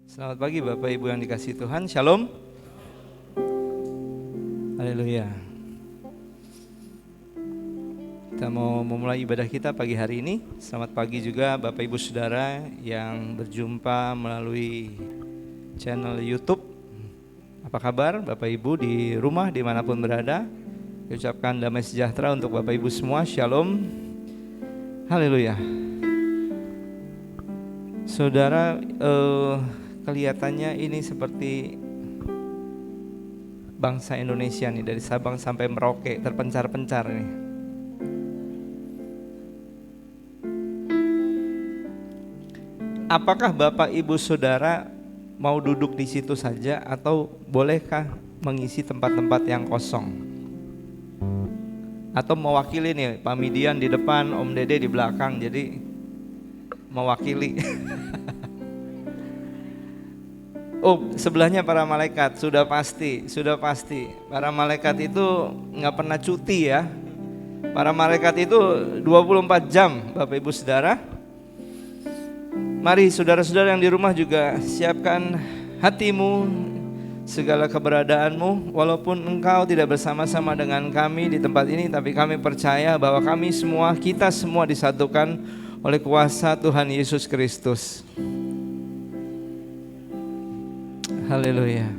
Selamat pagi Bapak Ibu yang dikasihi Tuhan, Shalom. Haleluya. Kita mau memulai ibadah kita pagi hari ini. Selamat pagi juga Bapak Ibu Saudara yang berjumpa melalui channel YouTube. Apa kabar Bapak Ibu di rumah dimanapun berada? Ucapkan damai sejahtera untuk Bapak Ibu semua, Shalom. Haleluya. Saudara, kelihatannya ini seperti bangsa Indonesia nih, dari Sabang sampai Merauke terpencar-pencar nih. Apakah Bapak Ibu Saudara mau duduk di situ saja atau bolehkah mengisi tempat-tempat yang kosong? Atau mewakili nih, Pak Midian di depan, Om Dede di belakang, jadi mewakili. Oh, sebelahnya para malaikat, sudah pasti. Para malaikat itu nggak pernah cuti ya. Para malaikat itu 24 jam, Bapak Ibu Saudara. Mari saudara-saudara yang di rumah juga siapkan hatimu, segala keberadaanmu. Walaupun engkau tidak bersama-sama dengan kami di tempat ini, tapi kami percaya bahwa kita semua disatukan oleh kuasa Tuhan Yesus Kristus. Haleluya.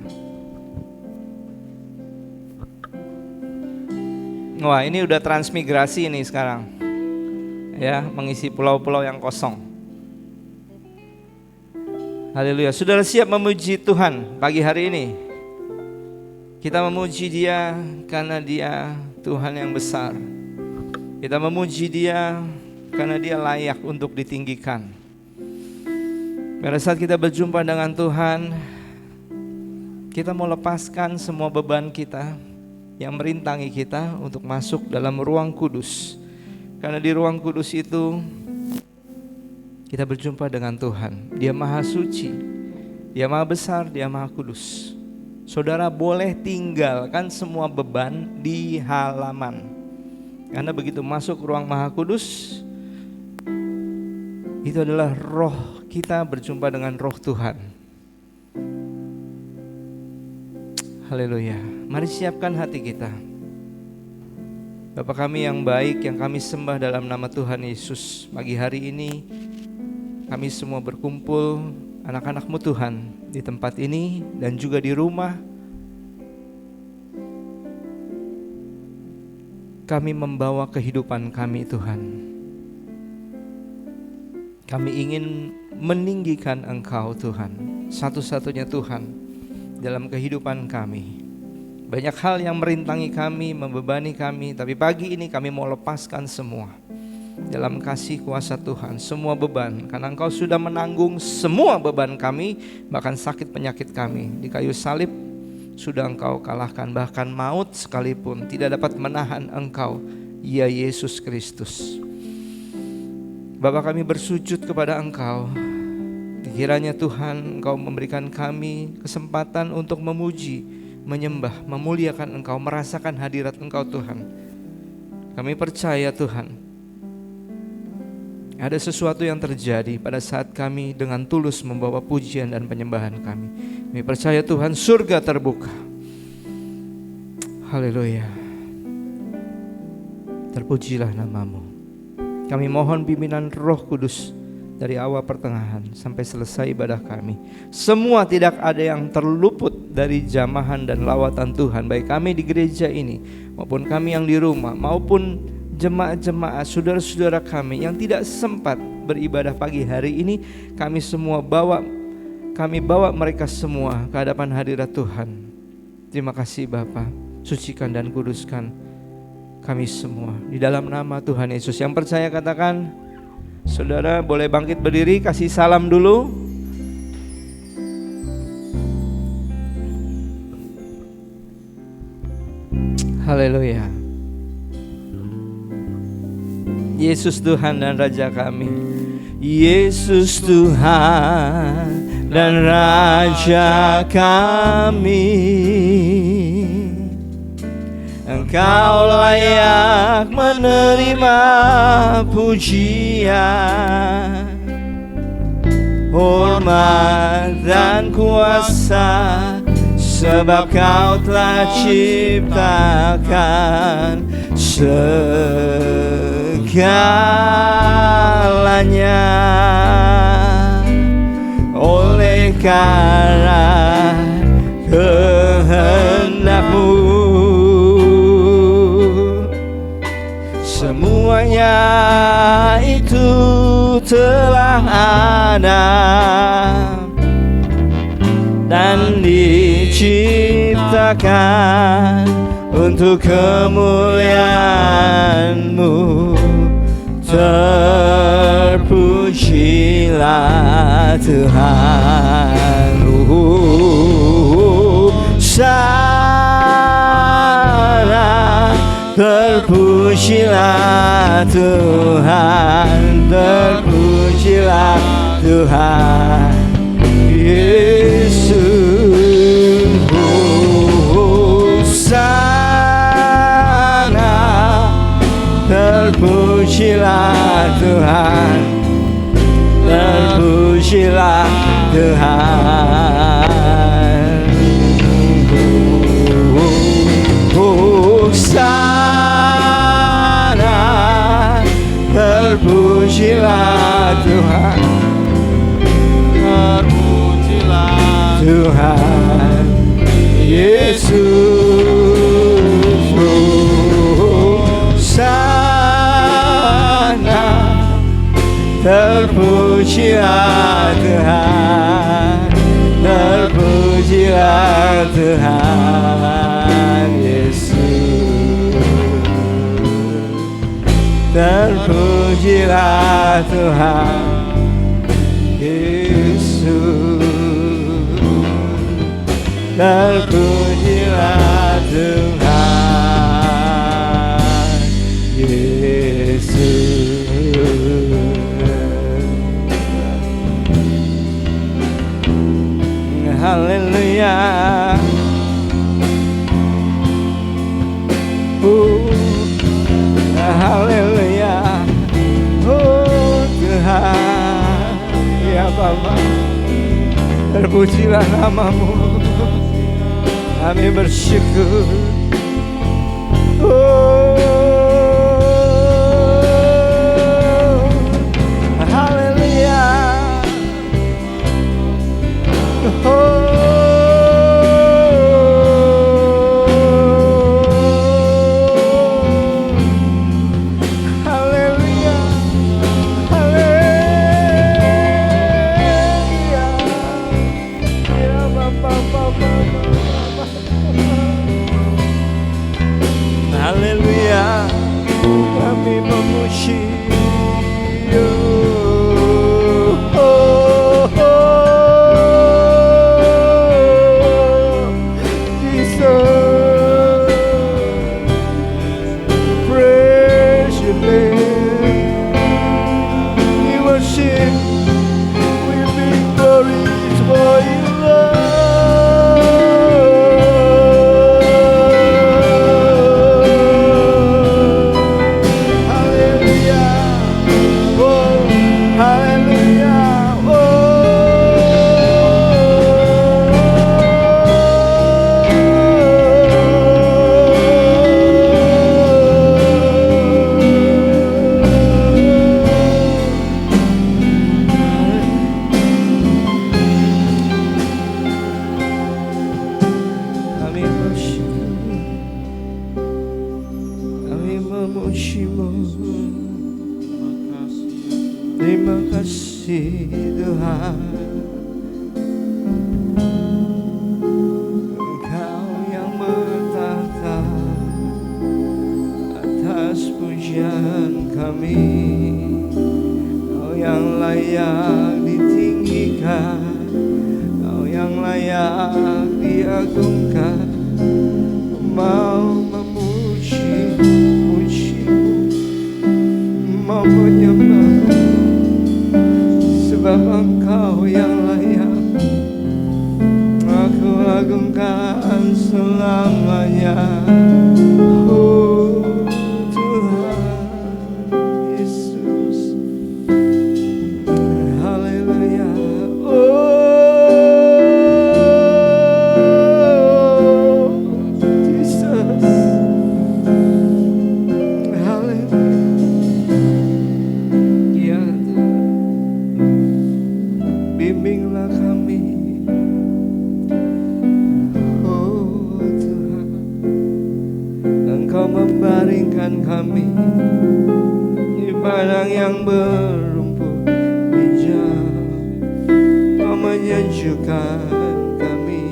Wah, ini udah transmigrasi nih sekarang. Ya, mengisi pulau-pulau yang kosong. Haleluya. Saudara siap memuji Tuhan pagi hari ini? Kita memuji Dia karena Dia Tuhan yang besar. Kita memuji Dia karena Dia layak untuk ditinggikan. Pada saat kita berjumpa dengan Tuhan, kita mau lepaskan semua beban kita yang merintangi kita untuk masuk dalam ruang kudus. Karena di ruang kudus itu kita berjumpa dengan Tuhan. Dia Maha Suci, Dia Maha Besar, Dia Maha Kudus. Saudara boleh tinggalkan semua beban di halaman. Karena begitu masuk ruang Maha Kudus, itu adalah roh kita berjumpa dengan roh Tuhan. Haleluya. Mari siapkan hati kita. Bapa kami yang baik, yang kami sembah dalam nama Tuhan Yesus. Pagi hari ini kami semua berkumpul, anak-anak-Mu Tuhan, di tempat ini dan juga di rumah. Kami membawa kehidupan kami Tuhan. Kami ingin meninggikan Engkau Tuhan, satu-satunya Tuhan dalam kehidupan kami. Banyak hal yang merintangi kami, membebani kami, tapi pagi ini kami mau lepaskan semua dalam kasih kuasa Tuhan, semua beban, karena Engkau sudah menanggung semua beban kami, bahkan sakit penyakit kami. Di kayu salib sudah Engkau kalahkan, bahkan maut sekalipun tidak dapat menahan Engkau, ya Yesus Kristus. Bapa, kami bersujud kepada Engkau. Kiranya Tuhan Engkau memberikan kami kesempatan untuk memuji, menyembah, memuliakan Engkau, merasakan hadirat Engkau Tuhan. Kami percaya Tuhan, ada sesuatu yang terjadi pada saat kami dengan tulus membawa pujian dan penyembahan kami. Kami percaya Tuhan, surga terbuka. Haleluya. Terpujilah nama-Mu. Kami mohon pimpinan Roh Kudus dari awal pertengahan sampai selesai ibadah kami. Semua tidak ada yang terluput dari jamahan dan lawatan Tuhan, baik kami di gereja ini maupun kami yang di rumah, maupun jemaat-jemaat, saudara-saudara kami yang tidak sempat beribadah pagi hari ini. Kami bawa mereka semua ke hadapan hadirat Tuhan. Terima kasih Bapa, sucikan dan kuduskan kami semua di dalam nama Tuhan Yesus. Yang percaya katakan, saudara boleh bangkit berdiri, kasih salam dulu. Haleluya. Yesus Tuhan dan Raja kami. Yesus Tuhan dan Raja kami, Engkau layak menerima pujian. hormat dan kuasa, sebab Kau telah ciptakan segalanya. Oleh karena kehendak-Mu, semuanya itu telah ada dan diciptakan untuk kemuliaan-Mu. Terpujilah Tuhan. Sana, terpujilah Tuhan, terpujilah Tuhan Yesus. Sana, terpujilah Tuhan, terpujilah Tuhan. Sana, terpujilah Tuhan, terpujilah Tuhan Yesus. Sana, terpujilah Tuhan, terpujilah Tuhan Yesus. Terpujilah Tuhan Yesus. Terpujilah Tuhan Yesus. Haleluya. Haleluya. Oh Tuhan, ya Bapa, terpujilah nama-Mu. Kami bersyukur. Haleluya. Haleluya, kami memuji Jesus. Praise Your name. We worship, we bring glory for You, Lord. Terima kasih Tuhan, Engkau yang bertata atas pujian kami, Engkau yang layak ditinggikan, Engkau yang layak diagungkan. Mau memuji-mu, mau menyembah, sebab Engkau yang layak. Aku agungkan selamanya. Oh Tuhan Yesus. Haleluya. bimbinglah kami. Oh Tuhan, Engkau membaringkan kami di padang yang berumput hijau. Kau menyejukkan kami,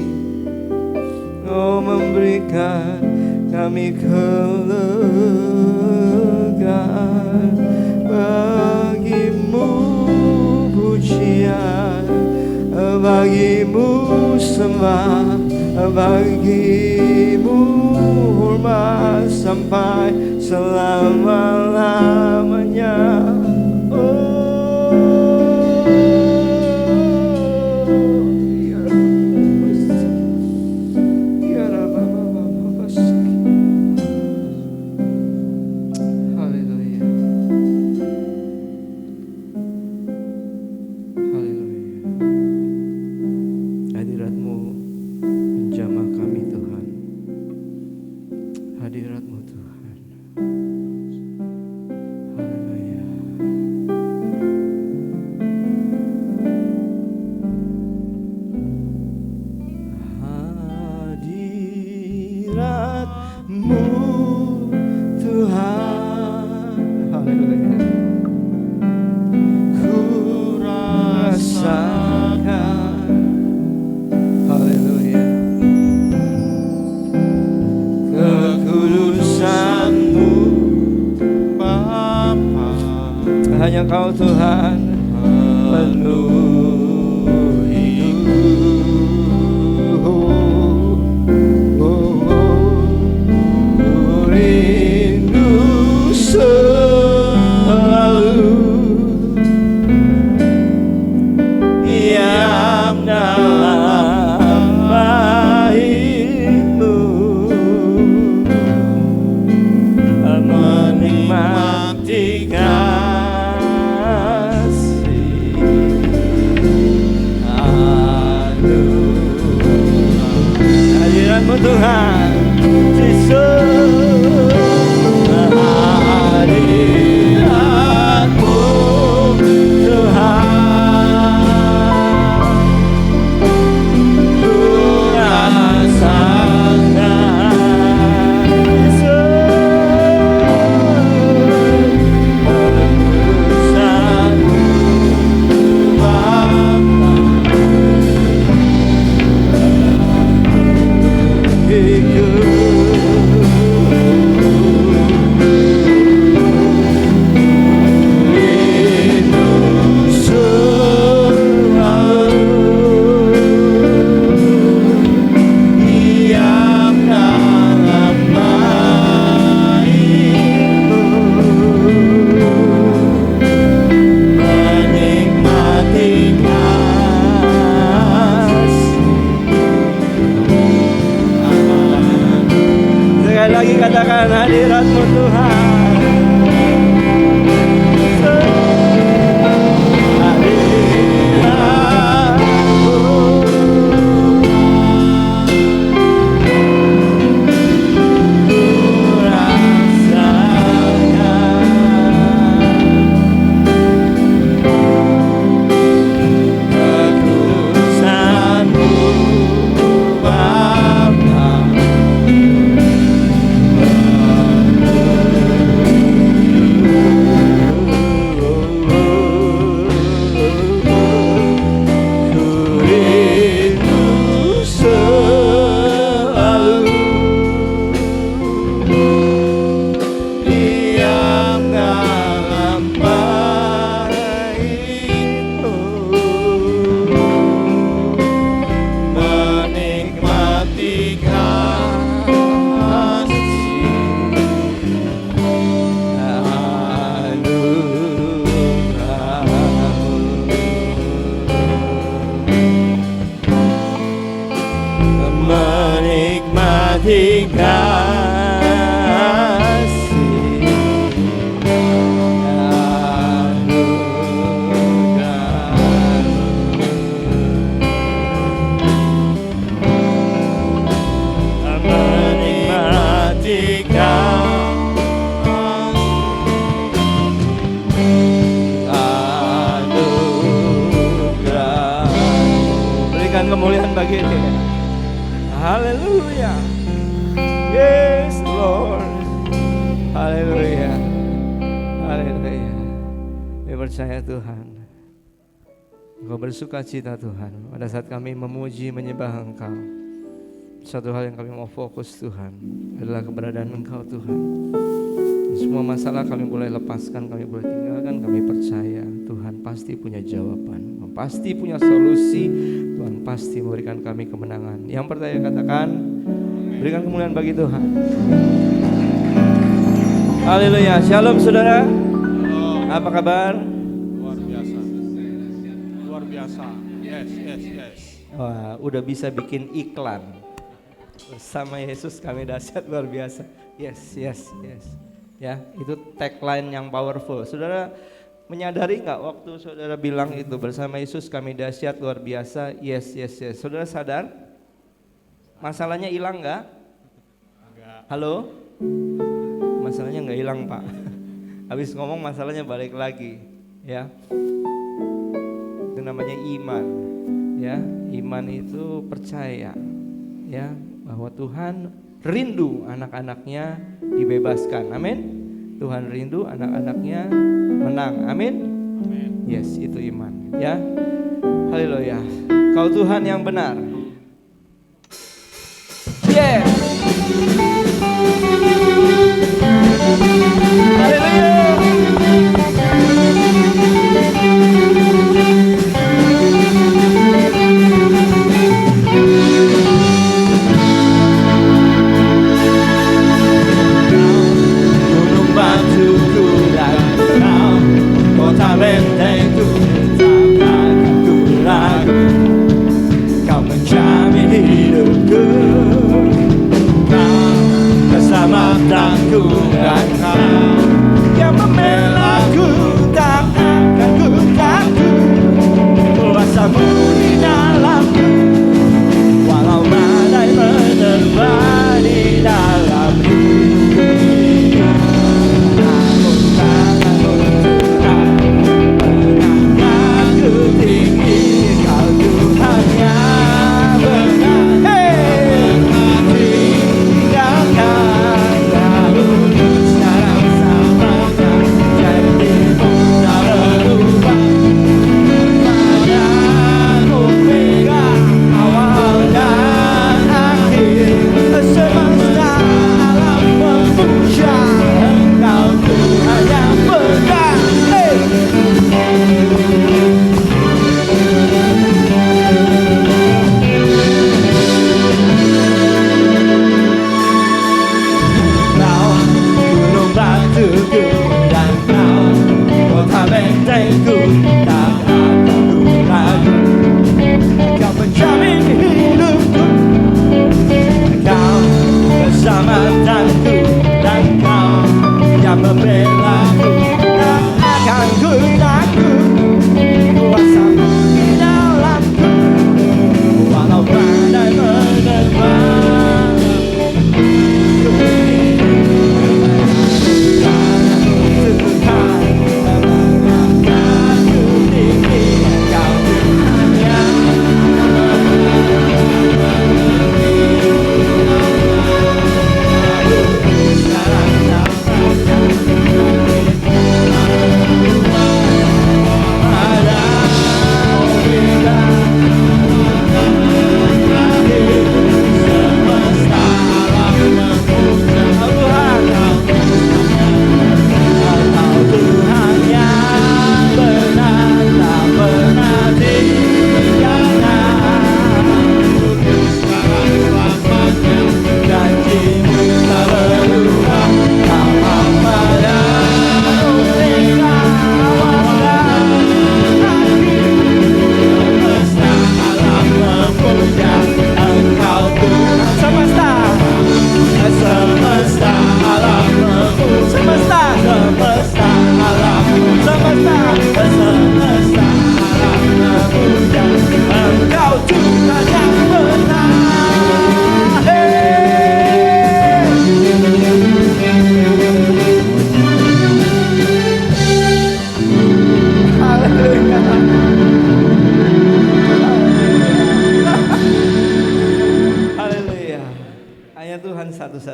Kau memberikan kami kelegaan. Bagimu pujian, bagimu sembah, bagimu hormat sampai selama-lamanya. Hanya Kau Tuhan penuhiku. Rindu selalu diam dalam bait-Mu, menikmati hadirat-Mu Tuhan Yesus, hadirat-Mu Tuhan, ku rasakan Yesus, lagi katakan hadirat-Mu Tuhan. Menikmati kasih menikmati anugerah. Berikan kemuliaan bagi Dia. Haleluya. Yes Lord. Haleluya. Haleluya. Kami percaya Tuhan, Engkau bersuka cita Tuhan pada saat kami memuji menyembah Engkau. Satu hal yang kami mau fokus Tuhan adalah keberadaan Engkau Tuhan. Semua masalah kami boleh lepaskan, kami boleh tinggalkan. Kami percaya Tuhan pasti punya jawaban, pasti punya solusi. Tuhan pasti memberikan kami kemenangan. Yang percaya katakan, berikan kemuliaan bagi Tuhan. Haleluya. Shalom saudara. Apa kabar? Luar biasa. Luar biasa. Yes. Wah, udah bisa bikin iklan. Bersama Yesus kami dahsyat luar biasa. Yes. Ya, itu tagline yang powerful. Saudara menyadari nggak waktu saudara bilang itu, bersama Yesus kami dahsyat luar biasa? Yes. Saudara sadar? Masalahnya hilang nggak? Halo? Masalahnya nggak hilang Pak. Habis ngomong masalahnya balik lagi. Ya, itu namanya iman. Ya, iman itu percaya. Ya, bahwa Tuhan rindu anak-anaknya dibebaskan. Amin. Tuhan rindu anak-anaknya menang. Amin. Yes, itu iman. Ya. Haleluya. Kau Tuhan yang benar. Yes. Haleluya. Kota bentengku takkan ku ragu, Kau menjamin hidupku. Kau bersama tanganku dan Kau yang membelaku, tak akan ku takut. Kuasamu di dalamku, walau badai menerpa di dalamku. Tinggi kau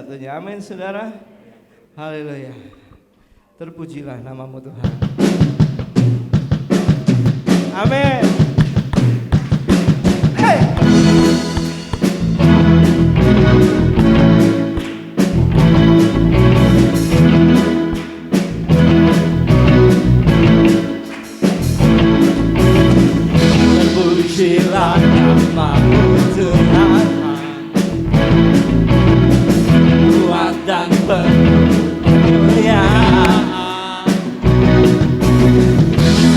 satu-satunya. Amin saudara. Haleluya. Terpujilah namamu Tuhan. Amin. Hey. Terpujilah namamu Tuhan, kuat dan kemuliaan.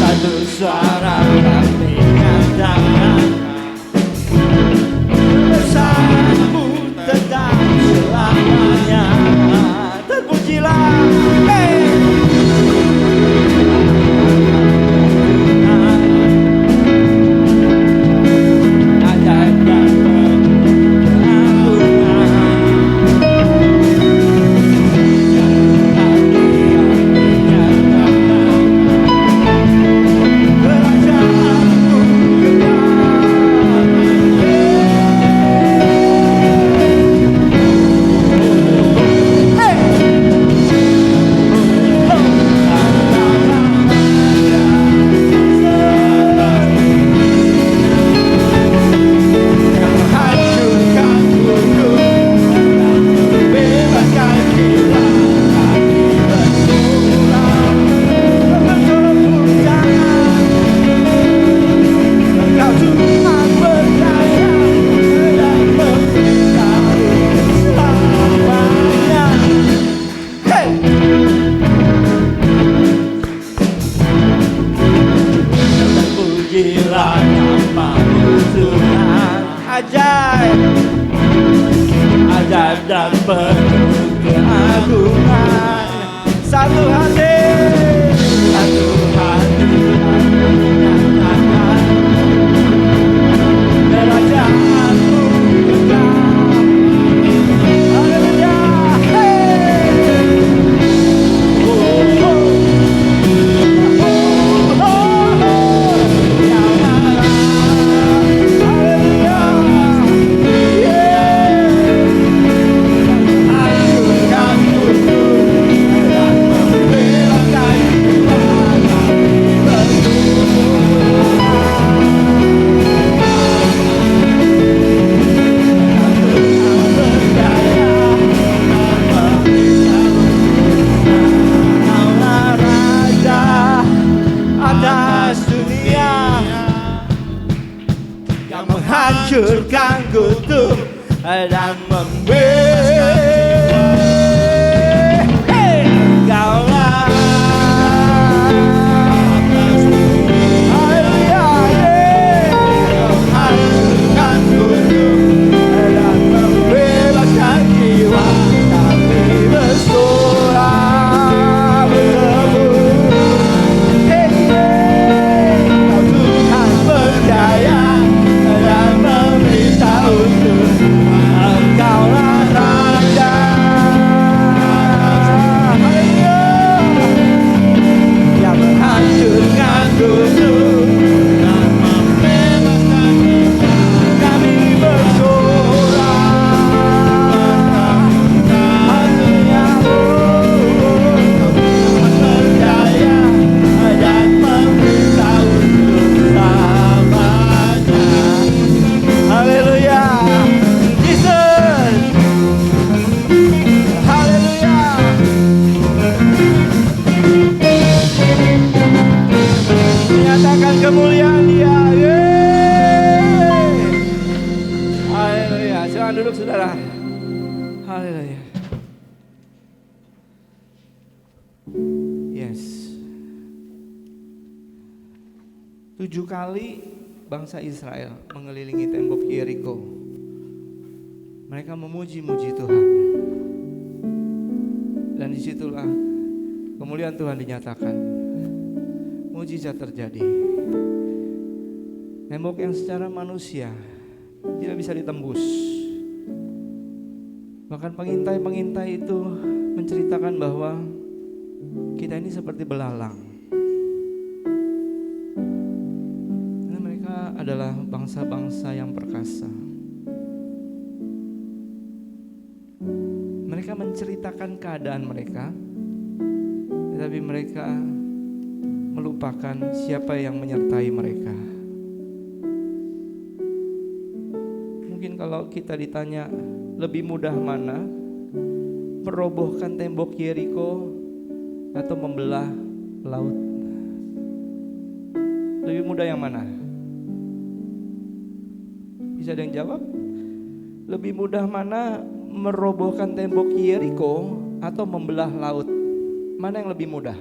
Satu suara kami nyatakan, bersamamu tetap selamanya. Terpujilah, hey. Ajaib dan penuh keagungan. Satu hati, satu hati menyatakan kerajaanmu kekal. Haleluya, hey. Hancurkan kutub dan membebaskan jiwa. Hey! Kaulah haleluya, hancurkan kutub dan membebaskan jiwa. Kami bersorak bertemu. Hey, Kau Tuhan berdaya dan meminta untuk Engkaulah Raja. Yang menghancurkan kutub dan membebaskan kita. Kami bersorak haleluya, berdaya dan meminta untuk selamanya. Haleluya, Jesus. Haleluya. Menyatakan kemuliaan Dia. Yeay. Haleluya. Silakan duduk saudara. Haleluya. Yes. 7 kali bangsa Israel mengelilingi tembok Yeriko. Mereka memuji-muji Tuhan. Dan disitulah kemuliaan Tuhan dinyatakan. Mujizat terjadi. Tembok yang secara manusia tidak bisa ditembus. Bahkan pengintai-pengintai itu menceritakan bahwa kita ini seperti belalang. Karena mereka adalah bangsa-bangsa yang perkasa. mereka menceritakan keadaan mereka, tetapi mereka melupakan siapa yang menyertai mereka. Mungkin kalau kita ditanya lebih mudah mana, merobohkan tembok Yeriko atau membelah laut, lebih mudah yang mana? Bisa ada yang jawab? Lebih mudah mana, merobohkan tembok Yeriko atau membelah laut? Mana yang lebih mudah?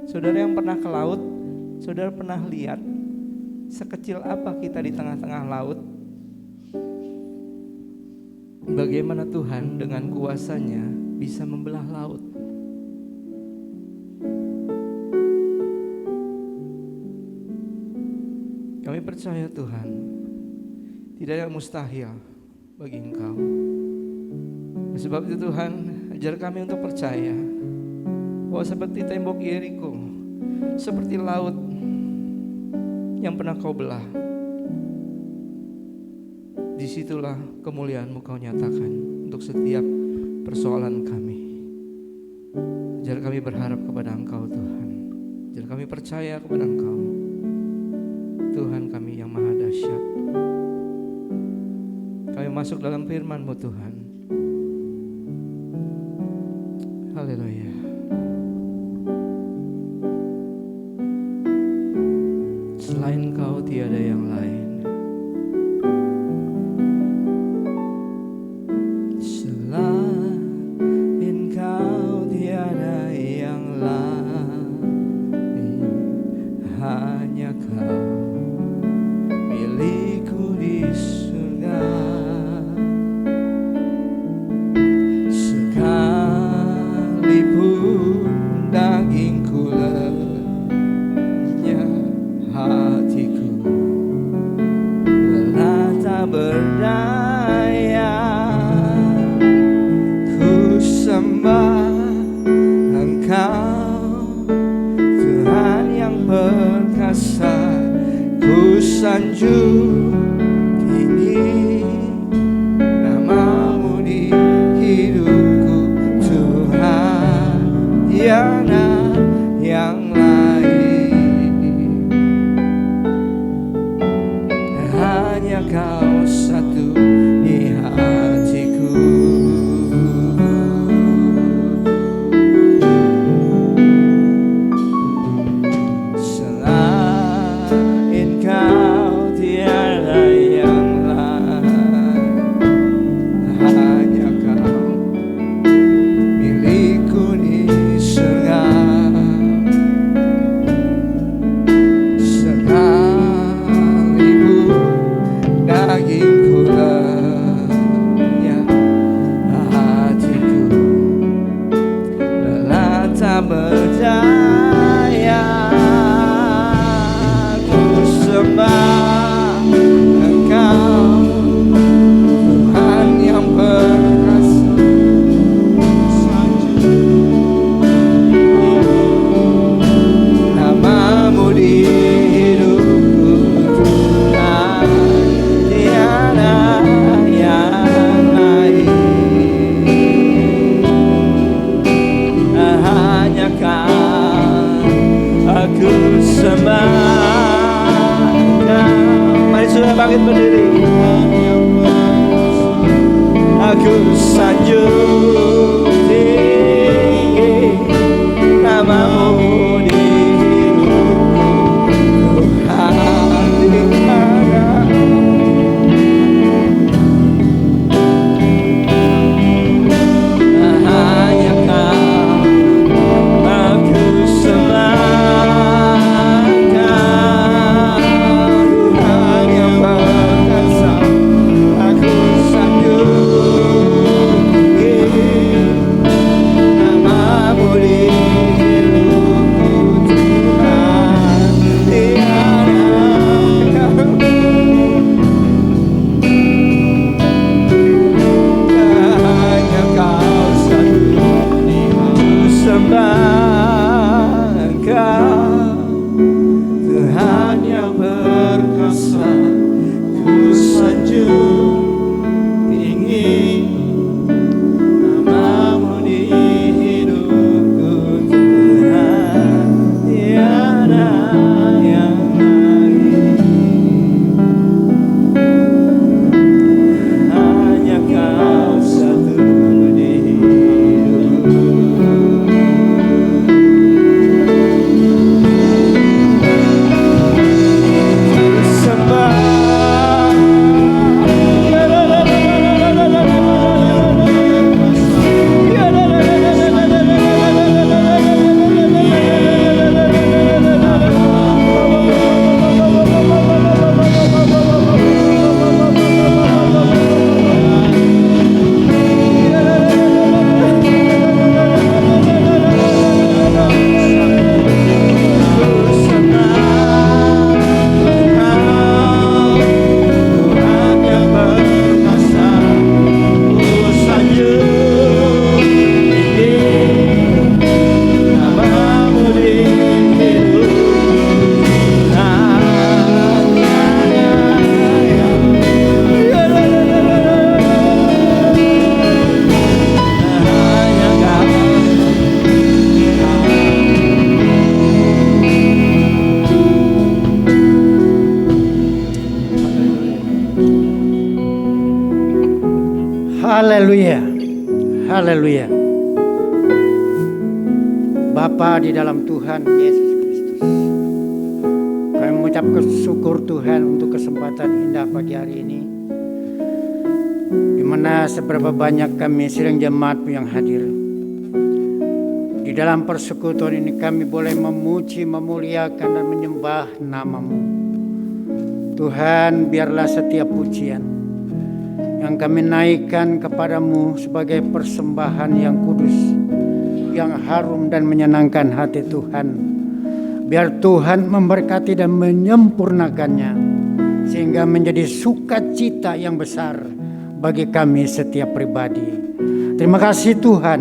Saudara yang pernah ke laut, saudara pernah lihat sekecil apa kita di tengah-tengah laut? Bagaimana Tuhan dengan kuasanya bisa membelah laut? Kami percaya Tuhan, tidak ada yang mustahil bagi Engkau. Sebab itu Tuhan, ajar kami untuk percaya bahwa seperti tembok Yeriko, seperti laut yang pernah Kau belah, disitulah kemuliaan-Mu Kau nyatakan untuk setiap persoalan kami. Ajar kami berharap kepada Engkau Tuhan, ajar kami percaya kepada Engkau Tuhan kami yang maha dahsyat. Kami masuk dalam firman-Mu Tuhan. Haleluya. Selain Kau tiada yang lain. Selain Kau tiada yang lain. Hanya Kau milikku di surga. Sekalipun dagingku lenyap, hatiku lelah tak berdaya. Ku sembah Engkau Tuhan yang perkasa. Ku sanjung tinggi nama-Mu di hidupku Tuhan, tiada yang lain. Hanya Kau satu di hatiku. Bangkit berdiri. Aku sanjung tinggi nama-Mu di hidupku Tuhan, tiada. Hanya Kau aku sembah. Kau Tuhan yang perkasa. Haleluya. Haleluya. Bapa di dalam Tuhan Yesus Kristus, kami mengucapkan syukur Tuhan untuk kesempatan indah pagi hari ini, di mana seberapa banyak kami sidang jemaat-Mu yang hadir. Di dalam persekutuan ini kami boleh memuji, memuliakan dan menyembah nama-Mu. Tuhan, biarlah setiap pujian yang kami naikkan kepadamu sebagai persembahan yang kudus, yang harum dan menyenangkan hati Tuhan. Biar Tuhan memberkati dan menyempurnakannya, sehingga menjadi sukacita yang besar bagi kami setiap pribadi. Terima kasih Tuhan,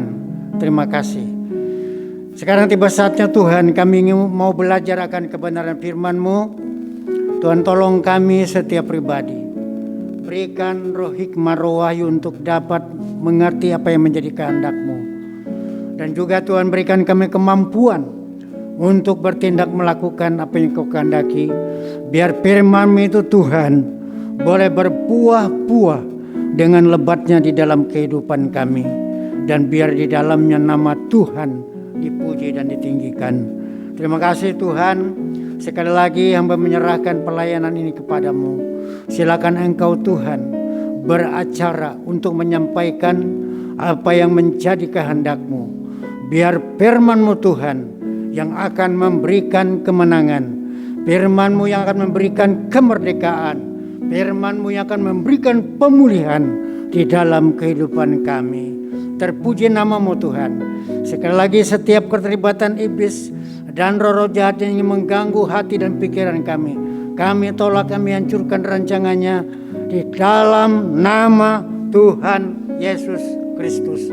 terima kasih. Sekarang tiba saatnya Tuhan, kami mau belajar akan kebenaran firman-Mu. Tuhan, tolong kami setiap pribadi. Berikan roh hikmah, roh wahyu untuk dapat mengerti apa yang menjadi kehendak-Mu. Dan juga Tuhan, berikan kami kemampuan untuk bertindak melakukan apa yang Kau kehendaki. Biar firman-Mu itu Tuhan boleh berbuah-buah dengan lebatnya di dalam kehidupan kami. Dan biar di dalamnya nama Tuhan dipuji dan ditinggikan. Terima kasih Tuhan. Sekali lagi hamba menyerahkan pelayanan ini kepadamu. Silakan Engkau Tuhan beracara untuk menyampaikan apa yang menjadi kehendak-Mu. Biar firman-Mu Tuhan yang akan memberikan kemenangan, firman-Mu yang akan memberikan kemerdekaan, firman-Mu yang akan memberikan pemulihan di dalam kehidupan kami. Terpuji nama-Mu Tuhan. Sekali lagi setiap keterlibatan iblis dan roh-roh jahat yang ingin mengganggu hati dan pikiran kami tolak, kami hancurkan rancangannya di dalam nama Tuhan Yesus Kristus.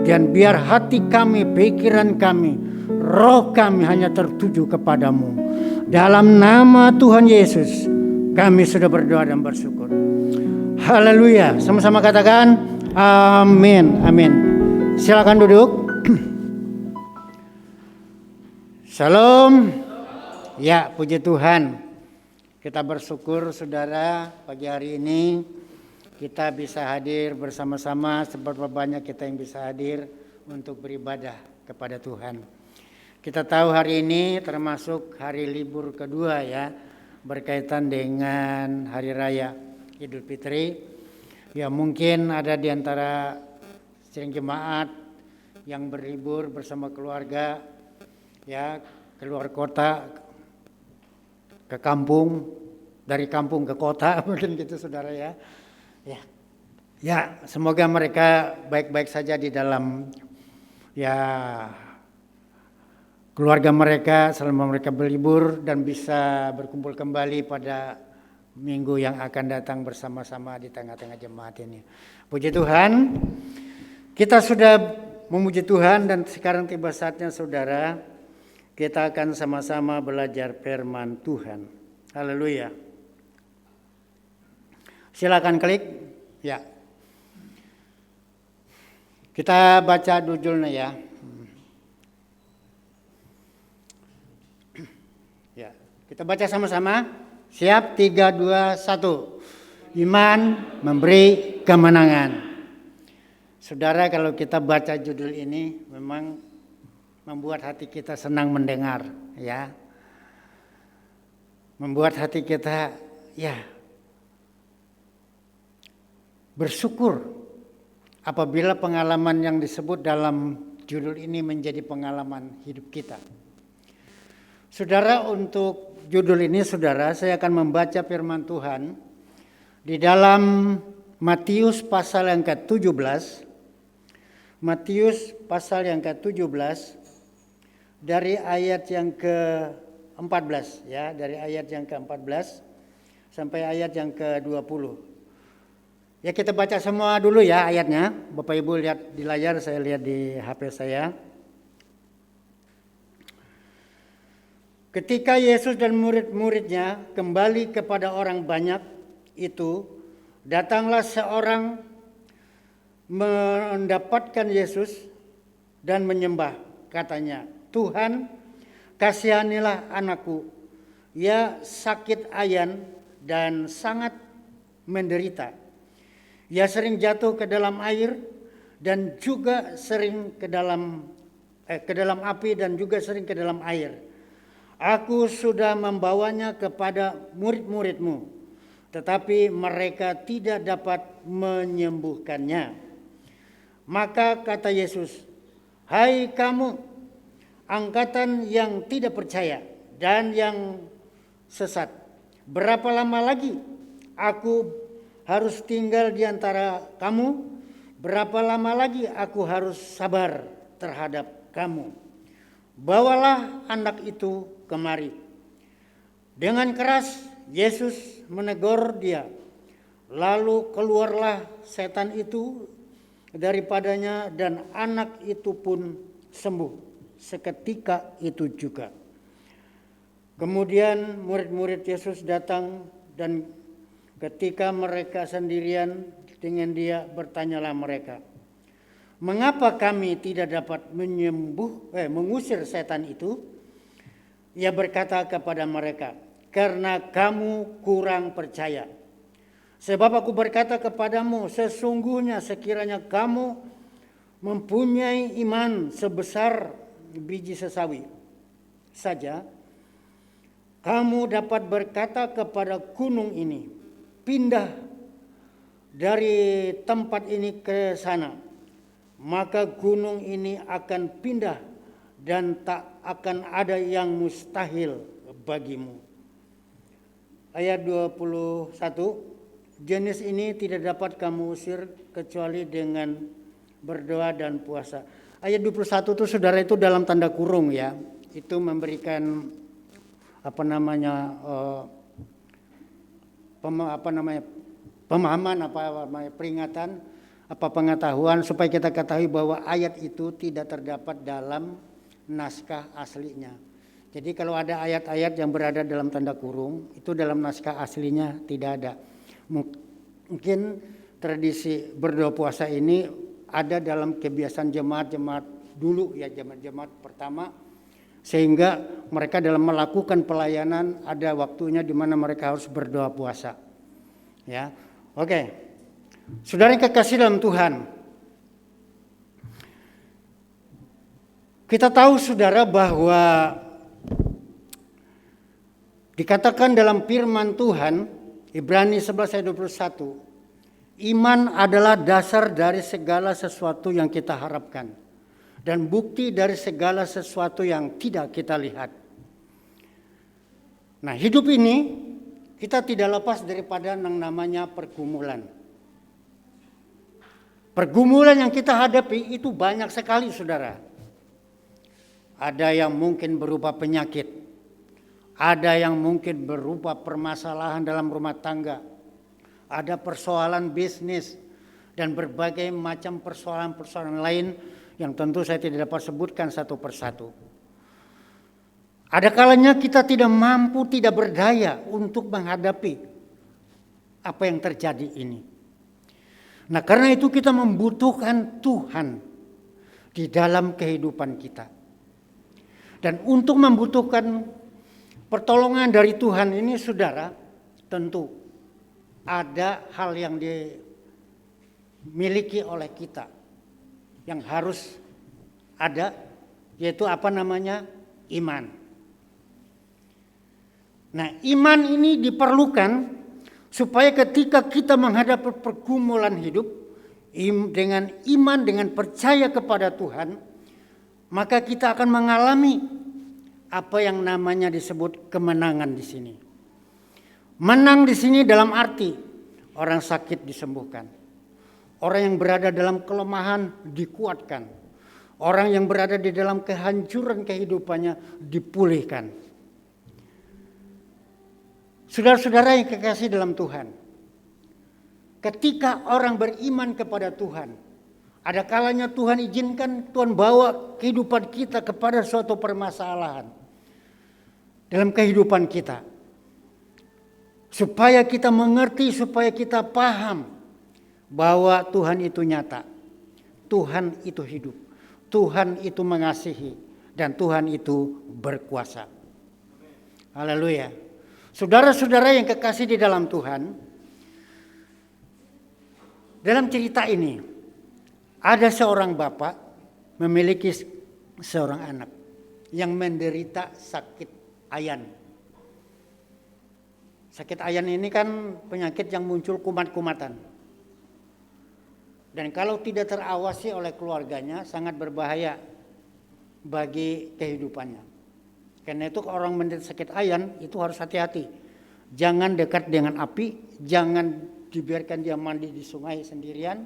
Dan biar hati kami, pikiran kami, roh kami hanya tertuju kepadamu. Dalam nama Tuhan Yesus kami sudah berdoa dan bersyukur. Haleluya. Sama-sama katakan amin. Amin. Silakan duduk. Shalom. Ya, puji Tuhan. Kita bersyukur saudara, pagi hari ini kita bisa hadir bersama-sama. Seberapa banyak kita yang bisa hadir untuk beribadah kepada Tuhan. Kita tahu hari ini termasuk hari libur kedua ya, berkaitan dengan hari raya Idul Fitri. Ya, mungkin ada di antara sidang jemaat yang berlibur bersama keluarga, ya, keluar kota, ke kampung, dari kampung ke kota, mungkin gitu saudara ya. Ya, semoga mereka baik-baik saja di dalam ya keluarga mereka selama mereka berlibur dan bisa berkumpul kembali pada minggu yang akan datang bersama-sama di tengah-tengah jemaat ini. Puji Tuhan, kita sudah memuji Tuhan dan sekarang tiba saatnya saudara, kita akan sama-sama belajar firman Tuhan. Haleluya. Silakan klik. Ya. Kita baca judulnya ya. Ya, kita baca sama-sama. Siap, 3, 2, 1. Iman memberi kemenangan. Saudara, kalau kita baca judul ini memang membuat hati kita senang mendengar, ya. Membuat hati kita ya bersyukur apabila pengalaman yang disebut dalam judul ini menjadi pengalaman hidup kita. Saudara, untuk judul ini saudara, saya akan membaca firman Tuhan di dalam Matius pasal yang ke-17. Matius pasal yang ke-17 dari ayat yang ke-14 ya, dari ayat yang ke-14 sampai ayat yang ke-20. Ya, kita baca semua dulu ya ayatnya. Bapak Ibu lihat di layar, saya lihat di HP saya. Ketika Yesus dan murid-muridnya kembali kepada orang banyak itu, datanglah seorang mendapatkan Yesus dan menyembah. Katanya, Tuhan, kasihanilah anakku. Ia sakit ayan dan sangat menderita. Ia sering jatuh ke dalam air dan juga sering ke dalam api dan juga sering ke dalam air. Aku sudah membawanya kepada murid-muridmu, tetapi mereka tidak dapat menyembuhkannya. Maka kata Yesus, hai kamu, angkatan yang tidak percaya dan yang sesat, berapa lama lagi aku harus tinggal di antara kamu? Berapa lama lagi aku harus sabar terhadap kamu? Bawalah anak itu kemari. Dengan keras Yesus menegur dia. Lalu keluarlah setan itu daripadanya dan anak itu pun sembuh seketika itu juga. Kemudian murid-murid Yesus datang dan ketika mereka sendirian dengan dia, bertanyalah mereka, mengapa kami tidak dapat mengusir setan itu? Ia berkata kepada mereka, karena kamu kurang percaya. Sebab aku berkata kepadamu, sesungguhnya sekiranya kamu mempunyai iman sebesar biji sesawi saja, kamu dapat berkata kepada gunung ini, pindah dari tempat ini ke sana, maka gunung ini akan pindah dan tak akan ada yang mustahil bagimu. Ayat 21, jenis ini tidak dapat kamu usir kecuali dengan berdoa dan puasa. Ayat 21 itu saudara itu dalam tanda kurung ya, itu memberikan pemahaman, peringatan, pengetahuan supaya kita ketahui bahwa ayat itu tidak terdapat dalam naskah aslinya. Jadi kalau ada ayat-ayat yang berada dalam tanda kurung, itu dalam naskah aslinya tidak ada. Mungkin tradisi berdoa puasa ini ada dalam kebiasaan jemaat-jemaat dulu ya, jemaat-jemaat pertama, sehingga mereka dalam melakukan pelayanan ada waktunya di mana mereka harus berdoa puasa. Ya. Oke, saudara yang kekasih dalam Tuhan, kita tahu saudara bahwa dikatakan dalam firman Tuhan, Ibrani 11 ayat 21, iman adalah dasar dari segala sesuatu yang kita harapkan dan bukti dari segala sesuatu yang tidak kita lihat. Nah, hidup ini kita tidak lepas daripada yang namanya pergumulan. Pergumulan yang kita hadapi itu banyak sekali saudara. Ada yang mungkin berupa penyakit. Ada yang mungkin berupa permasalahan dalam rumah tangga. Ada persoalan bisnis. Dan berbagai macam persoalan-persoalan lain yang tentu saya tidak dapat sebutkan satu persatu. Ada kalanya kita tidak mampu, tidak berdaya untuk menghadapi apa yang terjadi ini. Nah, karena itu kita membutuhkan Tuhan di dalam kehidupan kita. Dan untuk membutuhkan pertolongan dari Tuhan ini, saudara, tentu ada hal yang dimiliki oleh kita yang harus ada, yaitu iman. Nah, iman ini diperlukan supaya ketika kita menghadapi pergumulan hidup dengan iman, dengan percaya kepada Tuhan, maka kita akan mengalami apa yang namanya disebut kemenangan di sini. Menang di sini dalam arti orang sakit disembuhkan, orang yang berada dalam kelemahan dikuatkan, orang yang berada di dalam kehancuran kehidupannya dipulihkan. Saudara-saudara yang kekasih dalam Tuhan, ketika orang beriman kepada Tuhan, ada kalanya Tuhan izinkan, Tuhan bawa kehidupan kita kepada suatu permasalahan dalam kehidupan kita. Supaya kita mengerti, supaya kita paham bahwa Tuhan itu nyata, Tuhan itu hidup, Tuhan itu mengasihi, dan Tuhan itu berkuasa. Haleluya. Saudara-saudara yang kekasih di dalam Tuhan, Dalam cerita ini ada seorang bapak memiliki seorang anak yang menderita sakit ayan. Sakit ayan ini kan penyakit yang muncul kumat-kumatan. Dan kalau tidak terawasi oleh keluarganya sangat berbahaya bagi kehidupannya. Karena itu orang menderita sakit ayan itu harus hati-hati. Jangan dekat dengan api, jangan dibiarkan dia mandi di sungai sendirian.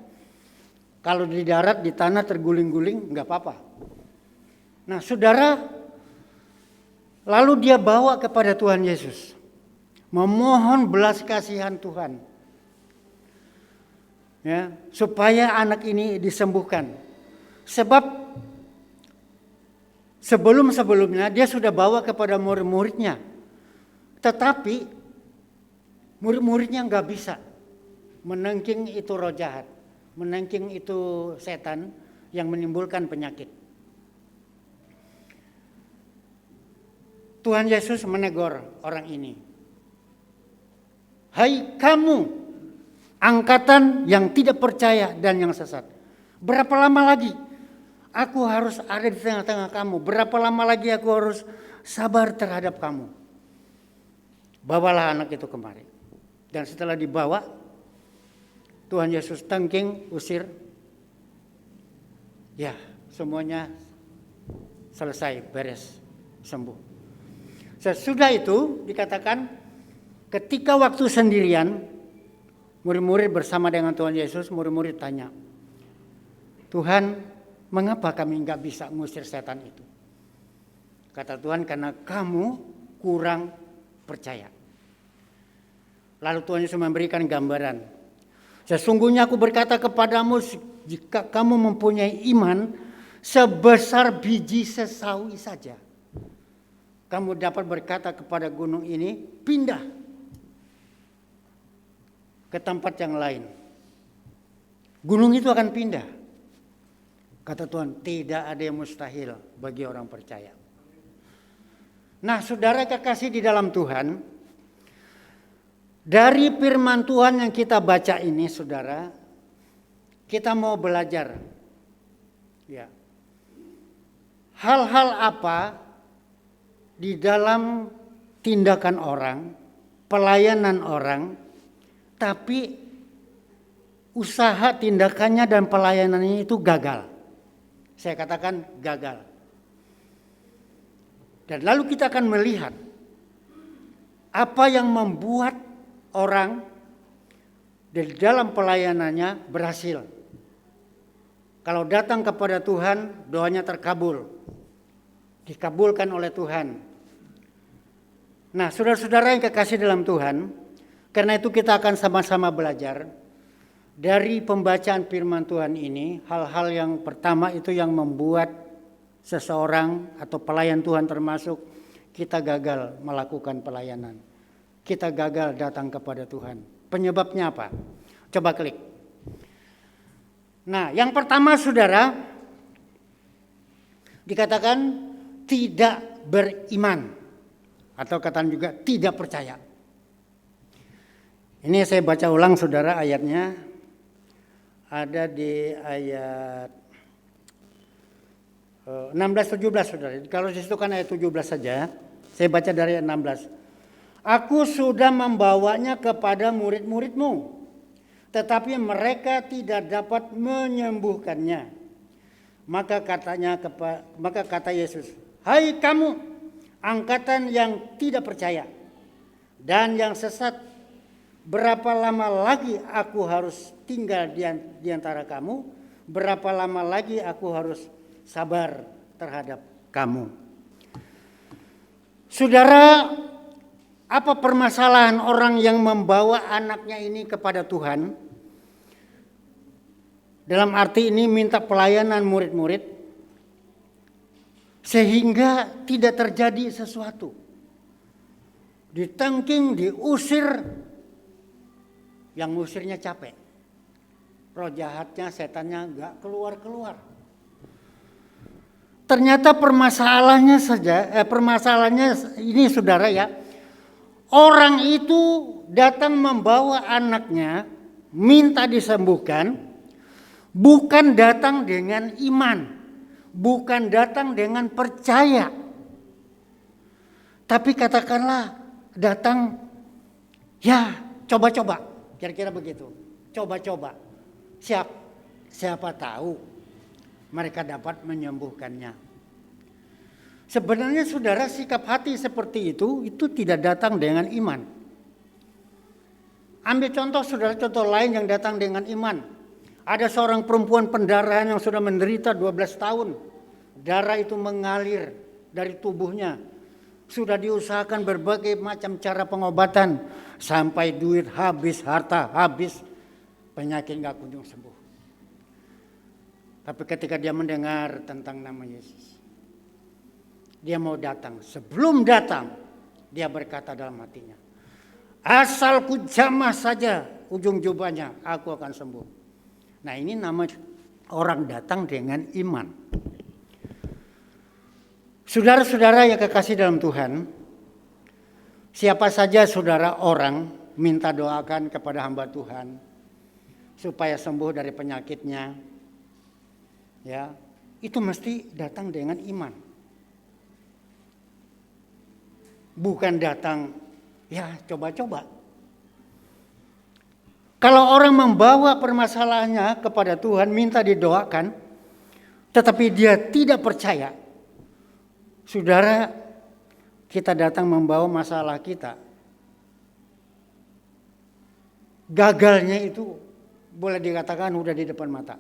Kalau di darat, di tanah terguling-guling enggak apa-apa. Nah, saudara, lalu dia bawa kepada Tuhan Yesus. Memohon belas kasihan Tuhan. Ya, supaya anak ini disembuhkan. Sebab sebelum-sebelumnya dia sudah bawa kepada murid-muridnya. Tetapi murid-muridnya enggak bisa menengking itu roh jahat. Menengking itu setan yang menimbulkan penyakit. Tuhan Yesus menegur orang ini. Hai kamu, angkatan yang tidak percaya dan yang sesat. Berapa lama lagi aku harus ada di tengah-tengah kamu? Berapa lama lagi aku harus sabar terhadap kamu? Bawalah anak itu kemari. Dan setelah dibawa, Tuhan Yesus tengking, usir. Ya, semuanya selesai, beres, sembuh. Sesudah itu dikatakan ketika waktu sendirian, murid-murid bersama dengan Tuhan Yesus, murid-murid tanya, Tuhan, mengapa kami enggak bisa mengusir setan itu? Kata Tuhan, karena kamu kurang percaya. Lalu Tuhan Yesus memberikan gambaran. Sesungguhnya aku berkata kepadamu, jika kamu mempunyai iman sebesar biji sesawi saja, kamu dapat berkata kepada gunung ini, pindah ke tempat yang lain. Gunung itu akan pindah. Kata Tuhan, tidak ada yang mustahil bagi orang percaya. Nah, saudara kekasih di dalam Tuhan, dari firman Tuhan yang kita baca ini, saudara, kita mau belajar. Ya. Hal-hal apa di dalam tindakan orang, pelayanan orang, tapi usaha tindakannya dan pelayanannya itu gagal. Saya katakan gagal. Dan lalu kita akan melihat apa yang membuat orang di dalam pelayanannya berhasil. Kalau datang kepada Tuhan, doanya terkabul. Dikabulkan oleh Tuhan. Nah, saudara-saudara yang kekasih dalam Tuhan, karena itu kita akan sama-sama belajar dari pembacaan firman Tuhan ini, hal-hal yang pertama itu yang membuat seseorang atau pelayan Tuhan termasuk kita gagal melakukan pelayanan. Kita gagal datang kepada Tuhan. Penyebabnya apa? Coba klik. Nah, yang pertama saudara, dikatakan tidak beriman. Atau katakan juga tidak percaya. Ini saya baca ulang saudara ayatnya. Ada di ayat 16-17 saudara. Kalau di situ kan ayat 17 saja. Saya baca dari ayat 16. Aku sudah membawanya kepada murid-muridmu, tetapi mereka tidak dapat menyembuhkannya. Maka kata Yesus, hai kamu, angkatan yang tidak percaya dan yang sesat, berapa lama lagi aku harus tinggal di antara kamu? Berapa lama lagi aku harus sabar terhadap kamu? Saudara, apa permasalahan orang yang membawa anaknya ini kepada Tuhan? Dalam arti ini minta pelayanan murid-murid sehingga tidak terjadi sesuatu. Ditengking, diusir, yang ngusirnya capek. Roh jahatnya, setannya enggak keluar-keluar. Ternyata permasalahannya ini saudara ya. Orang itu datang membawa anaknya minta disembuhkan bukan datang dengan iman, bukan datang dengan percaya. Tapi katakanlah datang, ya coba-coba, kira-kira begitu. Coba-coba, siapa tahu mereka dapat menyembuhkannya. Sebenarnya saudara, sikap hati seperti itu tidak datang dengan iman. Ambil contoh saudara, contoh lain yang datang dengan iman. Ada seorang perempuan pendarahan yang sudah menderita 12 tahun. Darah itu mengalir dari tubuhnya. Sudah diusahakan berbagai macam cara pengobatan. Sampai duit habis, harta habis. Penyakit gak kunjung sembuh. Tapi ketika dia mendengar tentang nama Yesus, dia mau datang. Sebelum datang, dia berkata dalam hatinya, asal ku jamah saja ujung jubahnya, aku akan sembuh. Nah, ini nama orang datang dengan iman. Saudara-saudara yang kekasih dalam Tuhan, siapa saja saudara orang minta doakan kepada hamba Tuhan supaya sembuh dari penyakitnya, ya, itu mesti datang dengan iman. Bukan datang, ya coba-coba. Kalau orang membawa permasalahannya kepada Tuhan, minta didoakan, tetapi dia tidak percaya, saudara, kita datang membawa masalah kita, gagalnya itu boleh dikatakan udah di depan mata.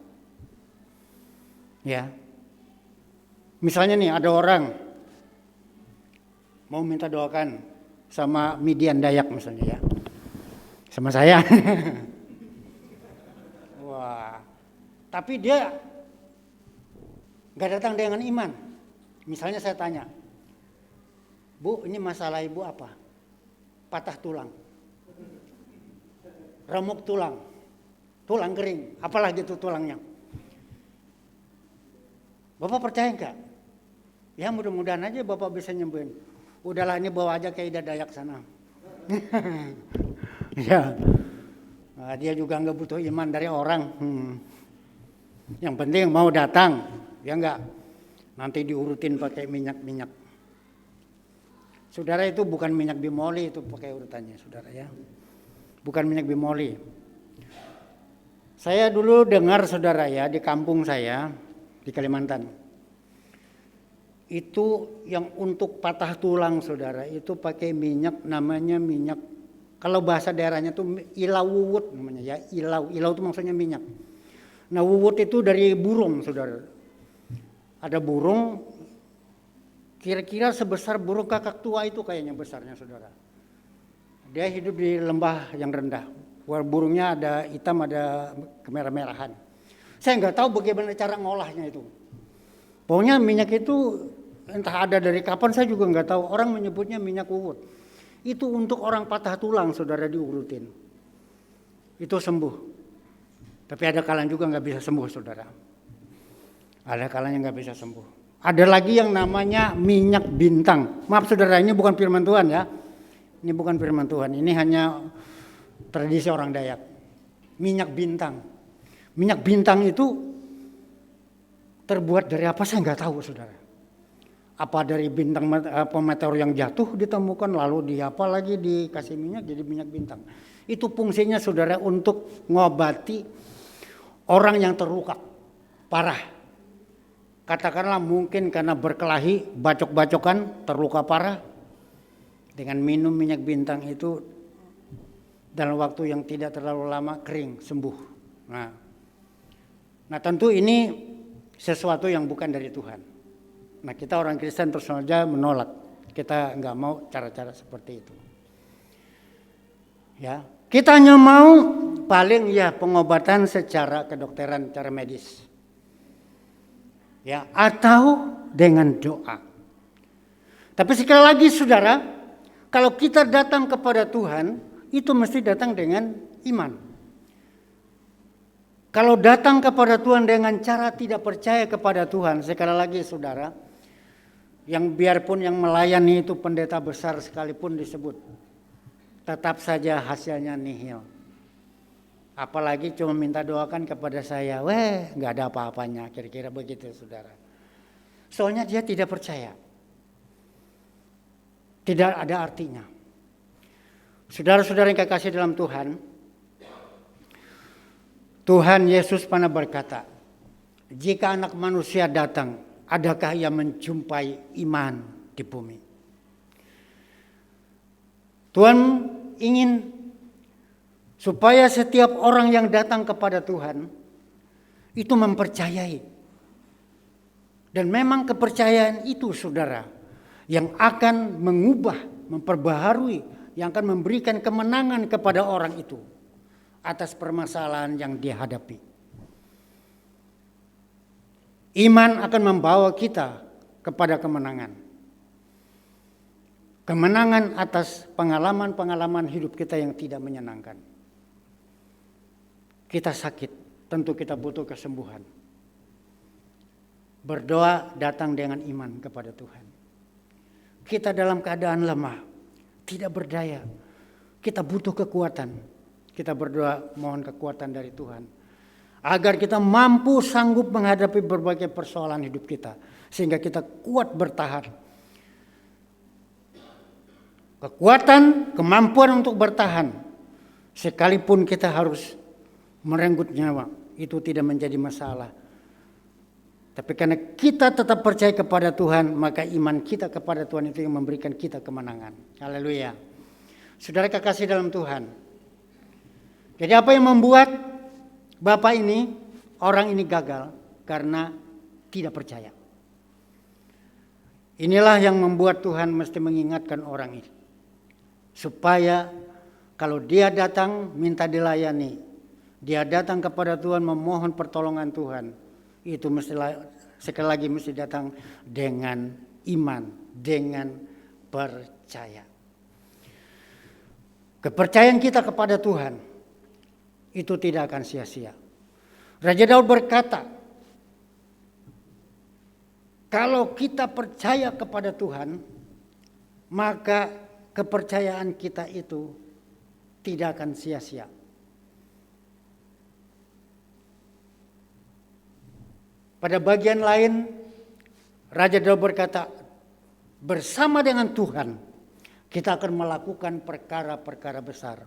Ya, misalnya nih ada orang mau minta doakan sama Midian Dayak misalnya, ya, sama saya. Wah, tapi dia nggak datang dengan iman. Misalnya saya tanya, Bu, ini masalah ibu apa? Patah tulang, remuk tulang, tulang kering, apalagi itu tulangnya. Bapak percaya enggak? Ya mudah-mudahan aja Bapak bisa nyembuhin. Udahlah, ini bawa aja ke Ida Dayak sana. Ya, nah, dia juga enggak butuh iman dari orang. Yang penting mau datang, ya enggak? Nanti diurutin pakai minyak-minyak. Saudara, itu bukan minyak bimoli, itu pakai urutannya saudara, ya. Bukan minyak bimoli. Saya dulu dengar saudara, ya, di kampung saya di Kalimantan, itu yang untuk patah tulang saudara, itu pakai minyak, namanya minyak, kalau bahasa daerahnya tuh ilau wuwut namanya, ya, ilau itu maksudnya minyak. Nah, wuwut itu dari burung saudara, ada burung kira-kira sebesar burung kakak tua itu kayaknya besarnya saudara. Dia hidup di lembah yang rendah, burungnya ada hitam, ada kemerah-merahan. Saya nggak tahu bagaimana cara ngolahnya itu. Pokoknya minyak itu entah ada dari kapan saya juga nggak tahu. Orang menyebutnya minyak wuwut. Itu untuk orang patah tulang saudara, diurutin. Itu sembuh. Tapi ada kalanya juga nggak bisa sembuh saudara. Ada kalanya nggak bisa sembuh. Ada lagi yang namanya minyak bintang. Maaf saudara, ini bukan firman Tuhan, ya. Ini bukan firman Tuhan. Ini hanya tradisi orang Dayak. Minyak bintang. Minyak bintang itu terbuat dari apa saya nggak tahu saudara. Apa dari bintang meteor yang jatuh ditemukan lalu diapa lagi dikasih minyak jadi minyak bintang. Itu fungsinya saudara untuk ngobati orang yang terluka parah. Katakanlah mungkin karena berkelahi, bacok-bacokan, terluka parah. Dengan minum minyak bintang itu dalam waktu yang tidak terlalu lama kering, sembuh. Nah tentu ini sesuatu yang bukan dari Tuhan. Nah, kita orang Kristen terus saja menolak. Kita nggak mau cara-cara seperti itu. Ya, kita hanya mau paling ya pengobatan secara kedokteran, cara medis. Ya, atau dengan doa. Tapi sekali lagi saudara, kalau kita datang kepada Tuhan, itu mesti datang dengan iman. Kalau datang kepada Tuhan dengan cara tidak percaya kepada Tuhan, sekali lagi saudara, yang biarpun yang melayani itu pendeta besar sekalipun disebut, tetap saja hasilnya nihil. Apalagi cuma minta doakan kepada saya, weh nggak ada apa-apanya, kira-kira begitu saudara. Soalnya dia tidak percaya. Tidak ada artinya. Saudara-saudara yang kekasih dalam Tuhan, Tuhan Yesus pernah berkata, jika anak manusia datang, adakah ia menjumpai iman di bumi? Tuhan ingin supaya setiap orang yang datang kepada Tuhan itu mempercayai. Dan memang kepercayaan itu saudara yang akan mengubah, memperbaharui, yang akan memberikan kemenangan kepada orang itu atas permasalahan yang dihadapi. Iman akan membawa kita kepada kemenangan. Kemenangan atas pengalaman-pengalaman hidup kita yang tidak menyenangkan. Kita sakit, tentu kita butuh kesembuhan. Berdoa datang dengan iman kepada Tuhan. Kita dalam keadaan lemah, tidak berdaya. Kita butuh kekuatan. Kita berdoa mohon kekuatan dari Tuhan. Agar kita mampu sanggup menghadapi berbagai persoalan hidup kita. Sehingga kita kuat bertahan. Kekuatan, kemampuan untuk bertahan. Sekalipun kita harus merenggut nyawa. Itu tidak menjadi masalah. Tapi karena kita tetap percaya kepada Tuhan, maka iman kita kepada Tuhan itu yang memberikan kita kemenangan. Haleluya. Saudara kekasih dalam Tuhan. Jadi apa yang membuat Bapak ini, orang ini gagal? Karena tidak percaya. Inilah yang membuat Tuhan mesti mengingatkan orang ini. Supaya kalau dia datang minta dilayani. Dia datang kepada Tuhan memohon pertolongan Tuhan. Itu sekali lagi mesti datang dengan iman, dengan percaya. Kepercayaan kita kepada Tuhan itu tidak akan sia-sia. Raja Daud berkata, kalau kita percaya kepada Tuhan, maka kepercayaan kita itu tidak akan sia-sia. Pada bagian lain, Raja Daud berkata, bersama dengan Tuhan, kita akan melakukan perkara-perkara besar.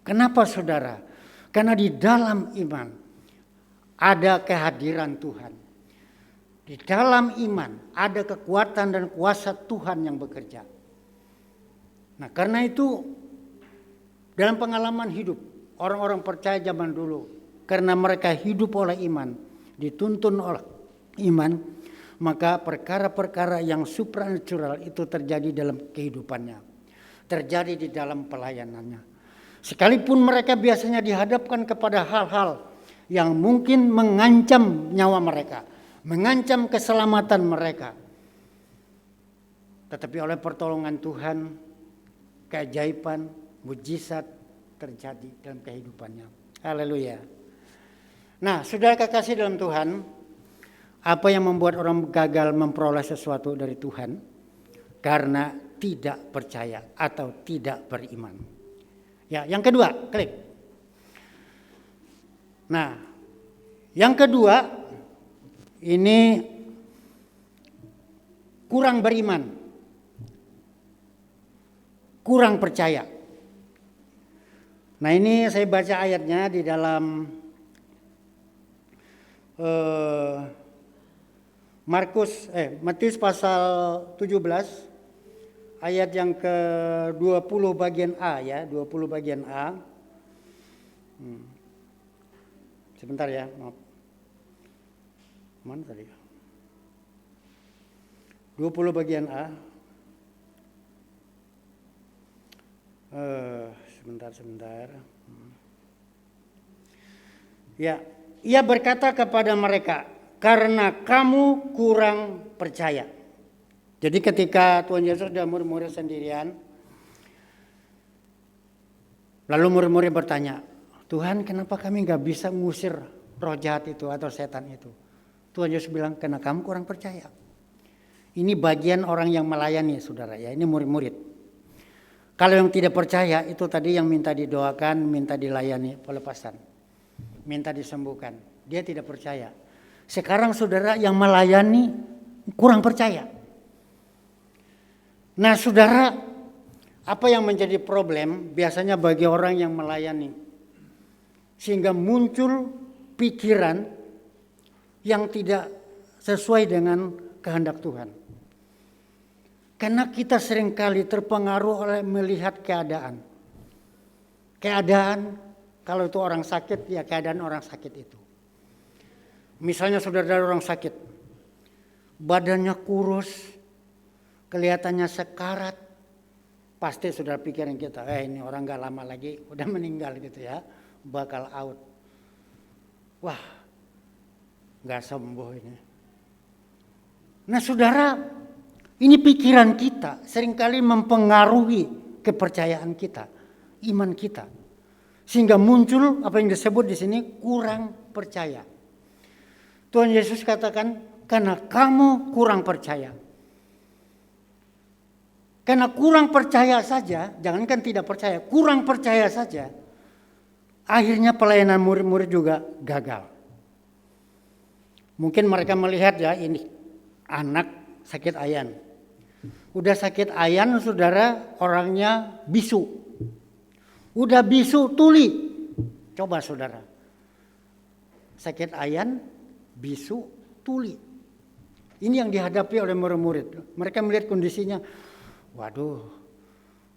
Kenapa saudara? Karena di dalam iman, ada kehadiran Tuhan. Di dalam iman, ada kekuatan dan kuasa Tuhan yang bekerja. Nah karena itu, dalam pengalaman hidup, orang-orang percaya zaman dulu, karena mereka hidup oleh iman, dituntun oleh iman, maka perkara-perkara yang supranatural itu terjadi dalam kehidupannya, terjadi di dalam pelayanannya. Sekalipun mereka biasanya dihadapkan kepada hal-hal yang mungkin mengancam nyawa mereka, mengancam keselamatan mereka, tetapi oleh pertolongan Tuhan, keajaiban, mujizat terjadi dalam kehidupannya. Haleluya. Nah, saudara kekasih dalam Tuhan, apa yang membuat orang gagal memperoleh sesuatu dari Tuhan? Karena tidak percaya atau tidak beriman. Ya, yang kedua, klik. Nah, yang kedua ini kurang beriman, kurang percaya. Nah, ini saya baca ayatnya di dalam Matius pasal 17 ayat yang ke-20 bagian A ya, 20 bagian A. Sebentar ya, maaf. Mana tadi? 20 bagian A. Sebentar. Ya, ia berkata kepada mereka, karena kamu kurang percaya. Jadi ketika Tuhan Yesus dan murid-murid sendirian, lalu murid-murid bertanya, Tuhan kenapa kami gak bisa ngusir roh jahat itu atau setan itu? Tuhan Yesus bilang, karena kamu kurang percaya. Ini bagian orang yang melayani saudara ya, ini murid-murid. Kalau yang tidak percaya itu tadi yang minta didoakan, minta dilayani pelepasan. minta disembuhkan. Dia tidak percaya. Sekarang saudara yang melayani kurang percaya. Nah saudara, apa yang menjadi problem biasanya bagi orang yang melayani? Sehingga muncul pikiran yang tidak sesuai dengan kehendak Tuhan. Karena kita seringkali terpengaruh oleh melihat keadaan. Keadaan, kalau itu orang sakit, ya keadaan orang sakit itu. Misalnya saudara orang sakit, badannya kurus, kelihatannya sekarat, pasti saudara pikirin kita, ini orang gak lama lagi udah meninggal gitu ya, bakal out. Wah, gak sembuh ini. Nah saudara, ini pikiran kita seringkali mempengaruhi kepercayaan kita, iman kita. Sehingga muncul apa yang disebut di sini kurang percaya. Tuhan Yesus katakan, karena kamu kurang percaya. Karena kurang percaya saja, jangankan tidak percaya, kurang percaya saja. Akhirnya pelayanan murid-murid juga gagal. Mungkin mereka melihat ya ini anak sakit ayan. Udah sakit ayan saudara, orangnya bisu. Udah bisu tuli. Coba saudara. Sakit ayan, bisu, tuli. Ini yang dihadapi oleh murid-murid. Mereka melihat kondisinya, waduh,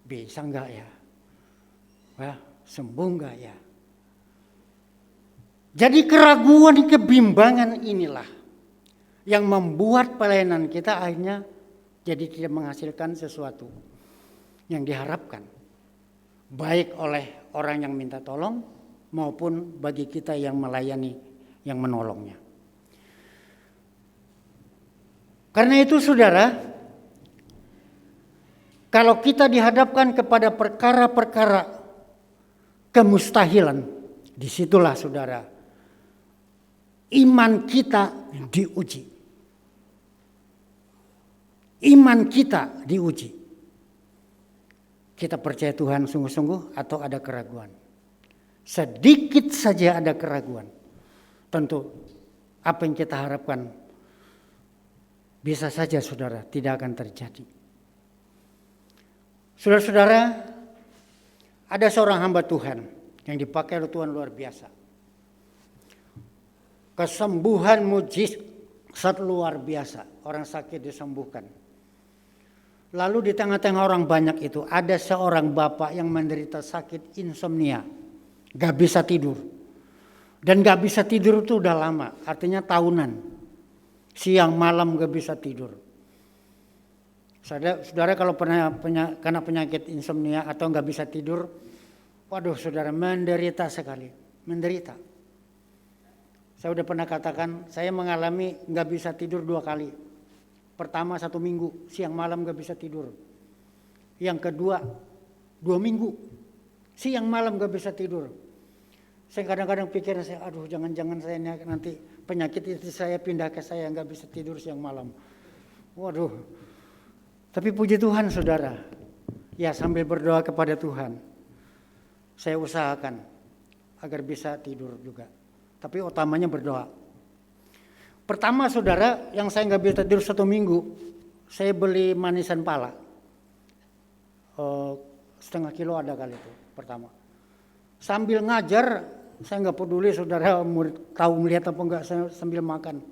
bisa enggak ya? Wah, sembuh enggak ya? Jadi keraguan, kebimbangan inilah yang membuat pelayanan kita akhirnya jadi tidak menghasilkan sesuatu yang diharapkan. Baik oleh orang yang minta tolong maupun bagi kita yang melayani, yang menolongnya. Karena itu saudara, kalau kita dihadapkan kepada perkara-perkara kemustahilan, disitulah saudara, iman kita diuji. Iman kita diuji. Kita percaya Tuhan sungguh-sungguh atau ada keraguan. Sedikit saja ada keraguan. Tentu apa yang kita harapkan bisa saja saudara tidak akan terjadi. Saudara-saudara, ada seorang hamba Tuhan yang dipakai oleh Tuhan luar biasa. Kesembuhan mujizat luar biasa. Orang sakit disembuhkan. Lalu di tengah-tengah orang banyak itu ada seorang bapak yang menderita sakit insomnia. Gak bisa tidur. Dan gak bisa tidur itu udah lama. Artinya tahunan. Siang malam gak bisa tidur. Saudara kalau kena penyakit insomnia atau gak bisa tidur. Waduh saudara menderita sekali. Menderita. Saya udah pernah katakan saya mengalami gak bisa tidur 2 kali. Pertama 1 minggu, siang malam gak bisa tidur. Yang kedua 2 minggu, siang malam gak bisa tidur. Saya kadang-kadang pikir saya, aduh jangan-jangan saya nanti penyakit itu saya pindah ke saya gak bisa tidur siang malam. Waduh, tapi puji Tuhan saudara, ya sambil berdoa kepada Tuhan, saya usahakan agar bisa tidur juga. Tapi utamanya berdoa. Pertama saudara, yang saya nggak bisa tidur 1 minggu, saya beli manisan pala. 0,5 kilo ada kali itu pertama. Sambil ngajar, saya nggak peduli saudara murid tahu melihat apa enggak, saya sambil makan.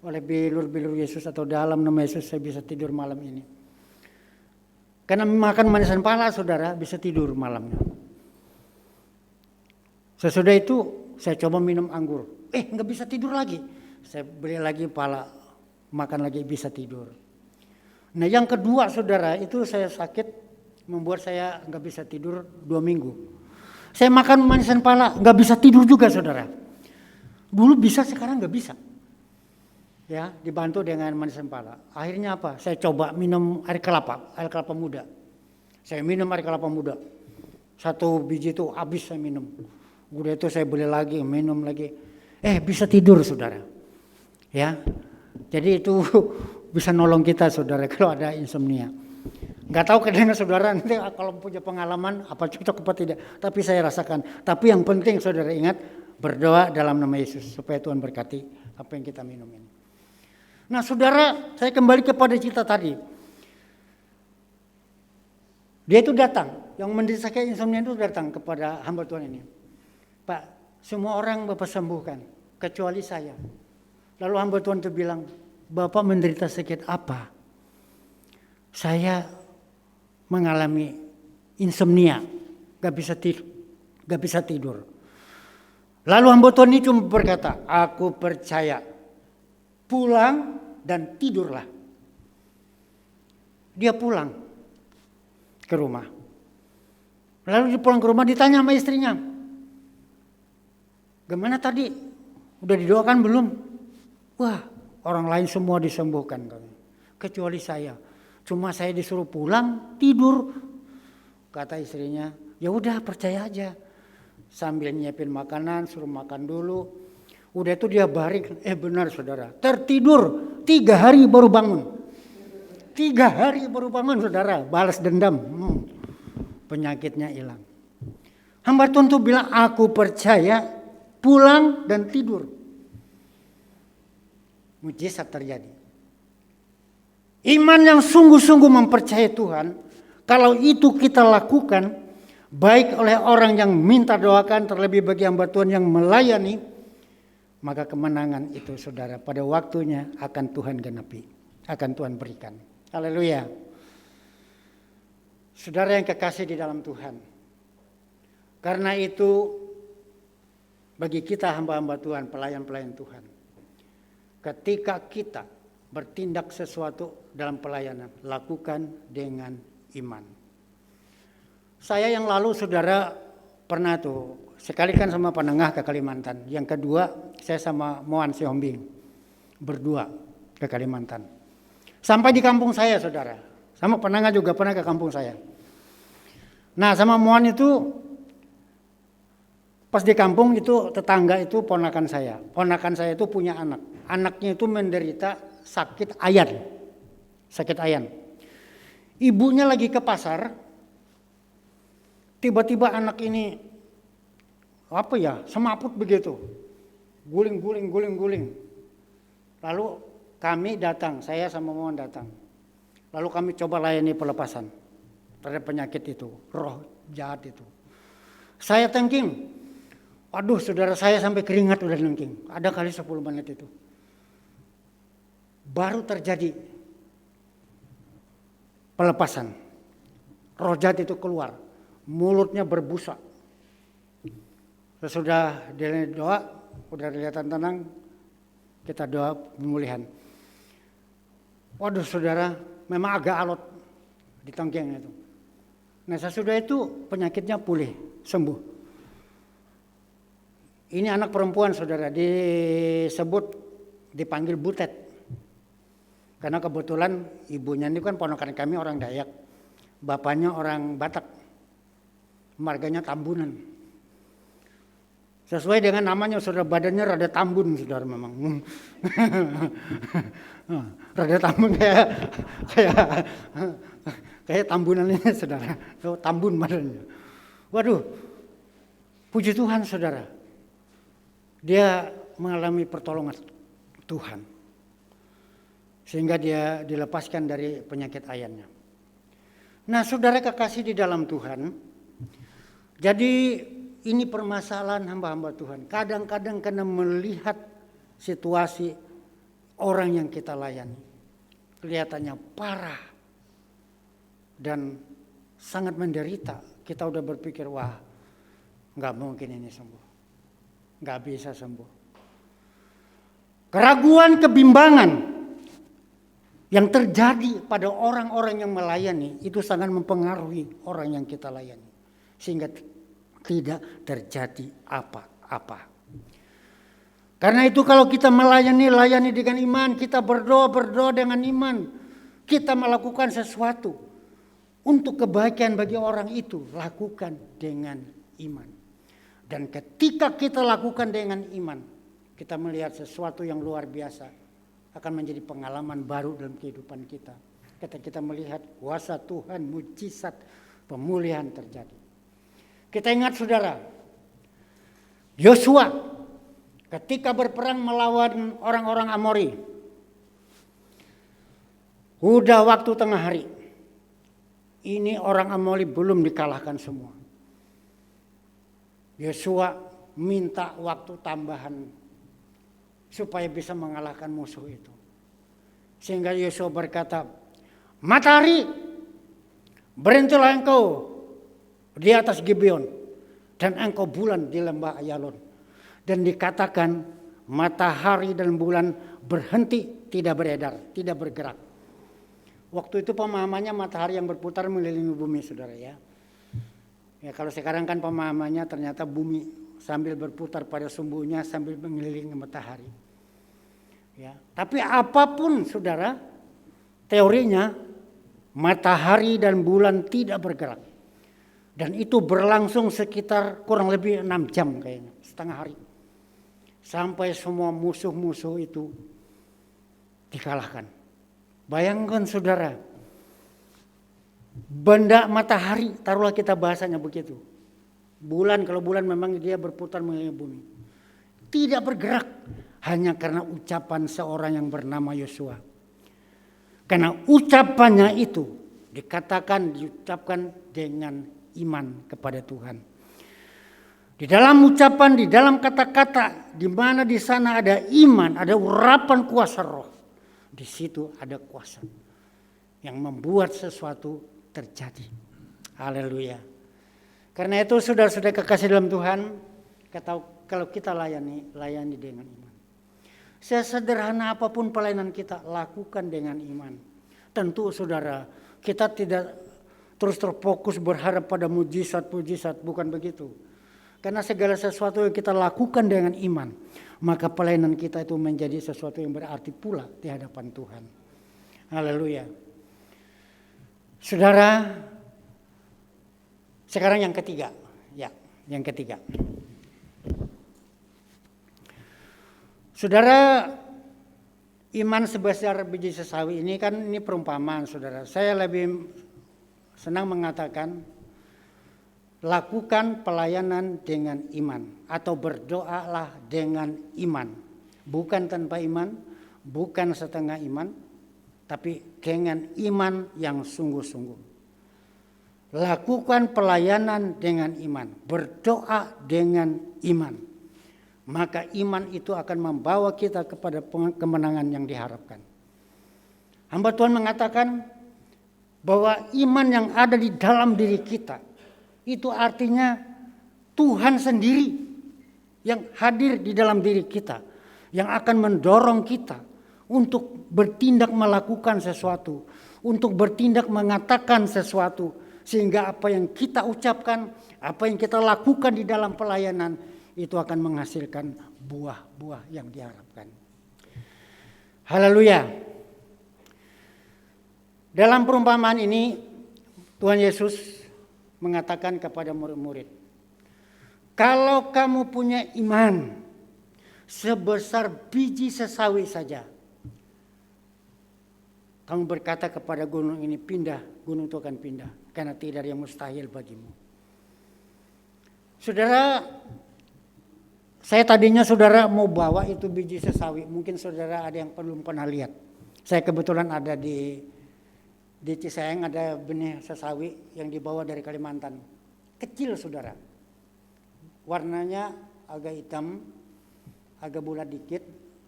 Oleh bilur-bilur Yesus atau dalam nama Yesus saya bisa tidur malam ini. Karena makan manisan pala saudara bisa tidur malamnya. Sesudah itu saya coba minum anggur. Nggak bisa tidur lagi. Saya beli lagi pala, makan lagi bisa tidur. Nah yang kedua saudara, itu saya sakit membuat saya nggak bisa tidur 2 minggu. Saya makan manisan pala, nggak bisa tidur juga saudara. Dulu bisa, sekarang nggak bisa. Ya, dibantu dengan manisan pala. Akhirnya apa? Saya coba minum air kelapa muda. Saya minum air kelapa muda. 1 biji itu habis saya minum. Udah itu saya beli lagi, minum lagi. Bisa tidur saudara. Ya, jadi itu bisa nolong kita saudara kalau ada insomnia. Nggak tahu kadang saudara nanti kalau punya pengalaman apa cocok apa tidak. Tapi saya rasakan. Tapi yang penting saudara ingat Berdoa dalam nama Yesus supaya Tuhan berkati apa yang kita minum ini. Nah saudara, saya kembali kepada cerita tadi. Dia itu datang, yang menderita sakit insomnia itu datang kepada hamba Tuhan ini. Pak, semua orang Bapak sembuhkan, kecuali saya. Lalu hamba Tuhan itu bilang, Bapak menderita sakit apa? Saya mengalami insomnia, gak bisa tidur. Lalu hamba Tuhan ini cuma berkata, aku percaya, pulang dan tidurlah. Dia pulang ke rumah. Lalu dia pulang ke rumah ditanya sama istrinya, gimana tadi? Udah didoakan belum? Wah, orang lain semua disembuhkan, kecuali saya. Cuma saya disuruh pulang tidur. Kata istrinya, ya udah percaya aja. Sambil nyiapin makanan, suruh makan dulu. Udah itu dia baring, benar saudara, tertidur 3 hari baru bangun. 3 hari baru bangun saudara, balas dendam. Penyakitnya hilang. Hamba Tuhan tuh bilang, aku percaya, pulang dan tidur. Mujizat terjadi. Iman yang sungguh-sungguh mempercayai Tuhan, kalau itu kita lakukan, baik oleh orang yang minta doakan, terlebih bagi hamba Tuhan yang melayani, maka kemenangan itu saudara pada waktunya akan Tuhan genapi, akan Tuhan berikan. Haleluya. Saudara yang kekasih di dalam Tuhan, karena itu bagi kita hamba-hamba Tuhan, pelayan-pelayan Tuhan, ketika kita bertindak sesuatu dalam pelayanan, lakukan dengan iman. Saya yang lalu saudara pernah tuh, sekali kan sama Panengah ke Kalimantan. Yang kedua saya sama Moan Siombing berdua ke Kalimantan. Sampai di kampung saya saudara, sama Panengah juga pernah ke kampung saya. Nah sama Moan itu pas di kampung itu tetangga itu ponakan saya. Ponakan saya itu punya anak. Anaknya itu menderita sakit ayan. Sakit ayan. Ibunya lagi ke pasar. Tiba-tiba anak ini semaput begitu. Guling. Lalu kami datang, saya sama Mohan datang. Lalu kami coba layani pelepasan terhadap penyakit itu, roh jahat itu. Saya tengking. Waduh, saudara saya sampai keringat udah nengking. Ada kali 10 menit itu. Baru terjadi pelepasan. Roh jahat itu keluar. Mulutnya berbusa. Sesudah dia doa, udah kelihatan tenang, kita doa pemulihan. Waduh saudara, memang agak alot di tengking itu. Nah sesudah itu penyakitnya pulih, sembuh. Ini anak perempuan saudara, dipanggil Butet. Karena kebetulan ibunya ini kan ponakan kami orang Dayak, bapaknya orang Batak. Marganya Tambunan. Sesuai dengan namanya saudara, badannya rada tambun saudara memang. Rada tambun kayak tambunan ini saudara. Tambun badannya. Waduh. Puji Tuhan saudara. Dia mengalami pertolongan Tuhan. Sehingga dia dilepaskan dari penyakit ayannya. Nah saudara kekasih di dalam Tuhan, jadi ini permasalahan hamba-hamba Tuhan. Kadang-kadang karena melihat situasi orang yang kita layani, kelihatannya parah dan sangat menderita. Kita udah berpikir, wah gak mungkin ini sembuh. Gak bisa sembuh. Keraguan, kebimbangan yang terjadi pada orang-orang yang melayani itu sangat mempengaruhi orang yang kita layani. Sehingga tidak terjadi apa-apa. Karena itu kalau kita layani dengan iman, kita berdoa dengan iman, kita melakukan sesuatu untuk kebaikan bagi orang itu, lakukan dengan iman. Dan ketika kita lakukan dengan iman, kita melihat sesuatu yang luar biasa, akan menjadi pengalaman baru dalam kehidupan kita. Ketika kita melihat kuasa Tuhan, mujizat, pemulihan terjadi. Kita ingat saudara, Yosua ketika berperang melawan orang-orang Amori. Udah waktu tengah hari. Ini orang Amori belum dikalahkan semua. Yosua minta waktu tambahan supaya bisa mengalahkan musuh itu. Sehingga Yosua berkata, matahari, berhentilah engkau di atas Gibeon, dan engkau bulan di lembah Ayalon. Dan dikatakan matahari dan bulan berhenti, tidak beredar, tidak bergerak. Waktu itu pemahamannya matahari yang berputar mengelilingi bumi, saudara ya. Ya kalau sekarang kan pemahamannya ternyata bumi sambil berputar pada sumbunya sambil mengelilingi matahari. Ya, tapi apapun saudara, teorinya matahari dan bulan tidak bergerak. Dan itu berlangsung sekitar kurang lebih 6 jam kayaknya, setengah hari. Sampai semua musuh-musuh itu dikalahkan. Bayangkan saudara, benda matahari, taruhlah kita bahasanya begitu. Bulan, kalau bulan memang dia berputar mengelilingi bumi. Tidak bergerak hanya karena ucapan seorang yang bernama Yosua. Karena ucapannya itu diucapkan dengan iman kepada Tuhan. Di dalam ucapan, di dalam kata-kata, di mana di sana ada iman, ada urapan kuasa roh. Di situ ada kuasa yang membuat sesuatu terjadi. Haleluya. Karena itu saudara-saudara kekasih dalam Tuhan, kalau kita layani dengan iman. Sesederhana apapun pelayanan kita, lakukan dengan iman. Tentu saudara, kita tidak terus terfokus berharap pada mujizat-mujizat, bukan begitu. Karena segala sesuatu yang kita lakukan dengan iman, maka pelayanan kita itu menjadi sesuatu yang berarti pula di hadapan Tuhan. Haleluya. Saudara, sekarang yang ketiga. Ya, yang ketiga. Saudara, iman sebesar biji sesawi ini kan ini perumpamaan, saudara. Saya lebih senang mengatakan lakukan pelayanan dengan iman atau berdoalah dengan iman. Bukan tanpa iman, bukan setengah iman, tapi dengan iman yang sungguh-sungguh. Lakukan pelayanan dengan iman, berdoa dengan iman. Maka iman itu akan membawa kita kepada kemenangan yang diharapkan. Hamba Tuhan mengatakan bahwa iman yang ada di dalam diri kita, itu artinya Tuhan sendiri yang hadir di dalam diri kita, yang akan mendorong kita untuk bertindak melakukan sesuatu, untuk bertindak mengatakan sesuatu, sehingga apa yang kita ucapkan, apa yang kita lakukan di dalam pelayanan, itu akan menghasilkan buah-buah yang diharapkan. Haleluya. Dalam perumpamaan ini Tuhan Yesus mengatakan kepada murid-murid, kalau kamu punya iman sebesar biji sesawi saja, kamu berkata kepada gunung ini pindah, gunung itu akan pindah, karena tidak ada yang mustahil bagimu. Saudara, saya tadinya saudara mau bawa itu biji sesawi, mungkin saudara ada yang belum pernah lihat. Saya kebetulan ada di Cisayang, ada benih sesawi yang dibawa dari Kalimantan. Kecil saudara, warnanya agak hitam, agak bulat dikit.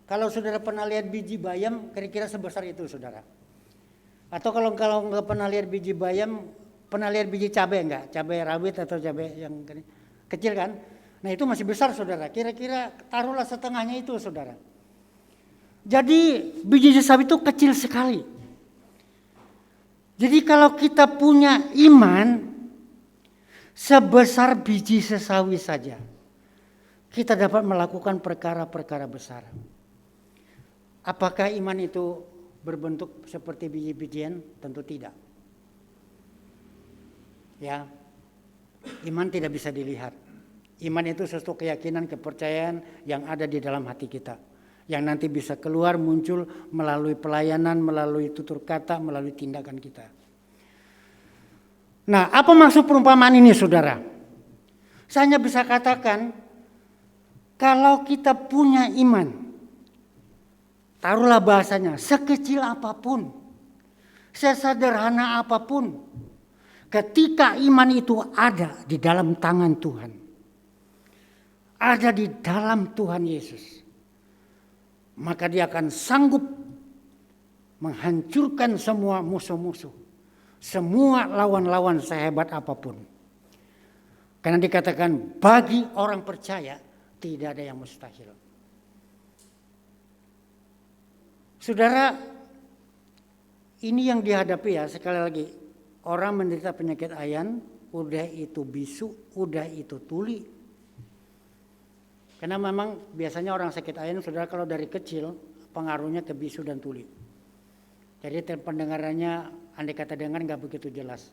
Kalau saudara pernah lihat biji bayam, kira-kira sebesar itu saudara. Atau kalau nggak pernah lihat biji bayam, pernah lihat biji cabai enggak? Cabai rawit atau cabai yang kecil kan? Nah itu masih besar saudara, kira-kira taruhlah setengahnya itu saudara. Jadi biji sesawi itu kecil sekali. Jadi kalau kita punya iman sebesar biji sesawi saja, kita dapat melakukan perkara-perkara besar. Apakah iman itu berbentuk seperti biji-bijian? Tentu tidak. Ya, iman tidak bisa dilihat. Iman itu sesuatu keyakinan, kepercayaan yang ada di dalam hati kita, yang nanti bisa keluar muncul melalui pelayanan, melalui tutur kata, melalui tindakan kita. Nah, apa maksud perumpamaan ini saudara? Saya hanya bisa katakan, Kalau kita punya iman, taruhlah bahasanya, sekecil apapun, sesederhana apapun, ketika iman itu ada di dalam tangan Tuhan, ada di dalam Tuhan Yesus, maka dia akan sanggup menghancurkan semua musuh-musuh, semua lawan-lawan sehebat apapun. Karena dikatakan bagi orang percaya tidak ada yang mustahil. Saudara, ini yang dihadapi ya, sekali lagi, orang menderita penyakit ayan, udah itu bisu, udah itu tuli. Karena memang biasanya orang sakit ayan, saudara, kalau dari kecil pengaruhnya ke bisu dan tuli. Jadi pendengarannya andai kata dengar nggak begitu jelas,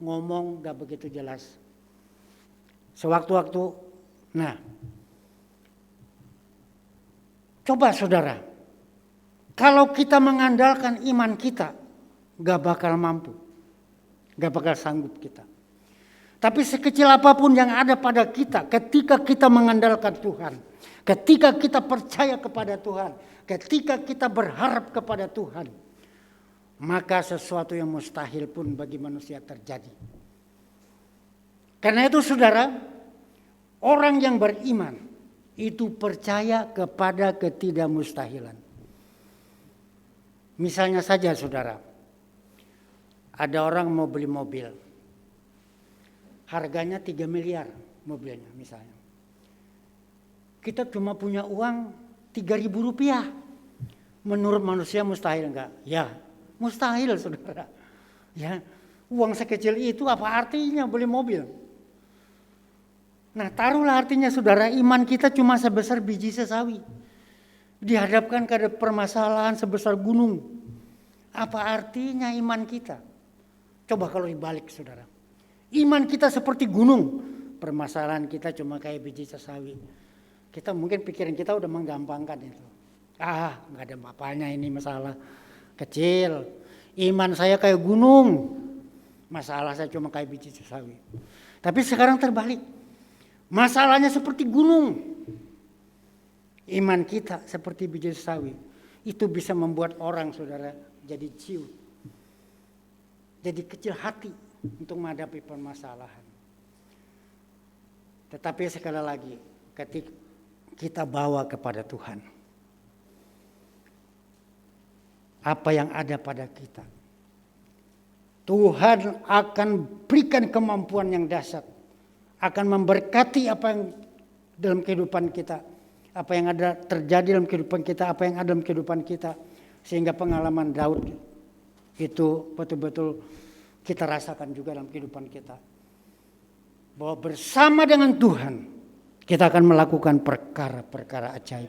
ngomong nggak begitu jelas. Sewaktu-waktu, nah, coba saudara, kalau kita mengandalkan iman kita, gak bakal mampu, gak bakal sanggup kita. Tapi sekecil apapun yang ada pada kita, ketika kita mengandalkan Tuhan, ketika kita percaya kepada Tuhan, ketika kita berharap kepada Tuhan, maka sesuatu yang mustahil pun bagi manusia terjadi. Karena itu saudara, orang yang beriman itu percaya kepada ketidakmustahilan. Misalnya saja saudara, ada orang mau beli mobil, harganya 3 miliar mobilnya misalnya. Kita cuma punya uang 3.000 rupiah. Menurut manusia mustahil enggak? Ya, mustahil saudara. Ya, uang sekecil itu apa artinya beli mobil? Nah, taruhlah artinya saudara, iman kita cuma sebesar biji sesawi. Dihadapkan ke permasalahan sebesar gunung. Apa artinya iman kita? Coba kalau dibalik saudara. Iman kita seperti gunung. Permasalahan kita cuma kayak biji sesawi. Kita mungkin pikiran kita udah menggampangkan itu. Nggak ada apa-apanya ini masalah kecil. Iman saya kayak gunung. Masalah saya cuma kayak biji sesawi. Tapi sekarang terbalik. Masalahnya seperti gunung. Iman kita seperti biji sawi. Itu bisa membuat orang saudara jadi ciut. Jadi kecil hati untuk menghadapi permasalahan. Tetapi sekali lagi, ketika kita bawa kepada Tuhan, apa yang ada pada kita, Tuhan akan berikan kemampuan yang dahsyat, akan memberkati apa yang dalam kehidupan kita, apa yang ada terjadi dalam kehidupan kita, apa yang ada dalam kehidupan kita, sehingga pengalaman Daud itu betul-betul kita rasakan juga dalam kehidupan kita, bahwa bersama dengan Tuhan kita akan melakukan perkara-perkara ajaib,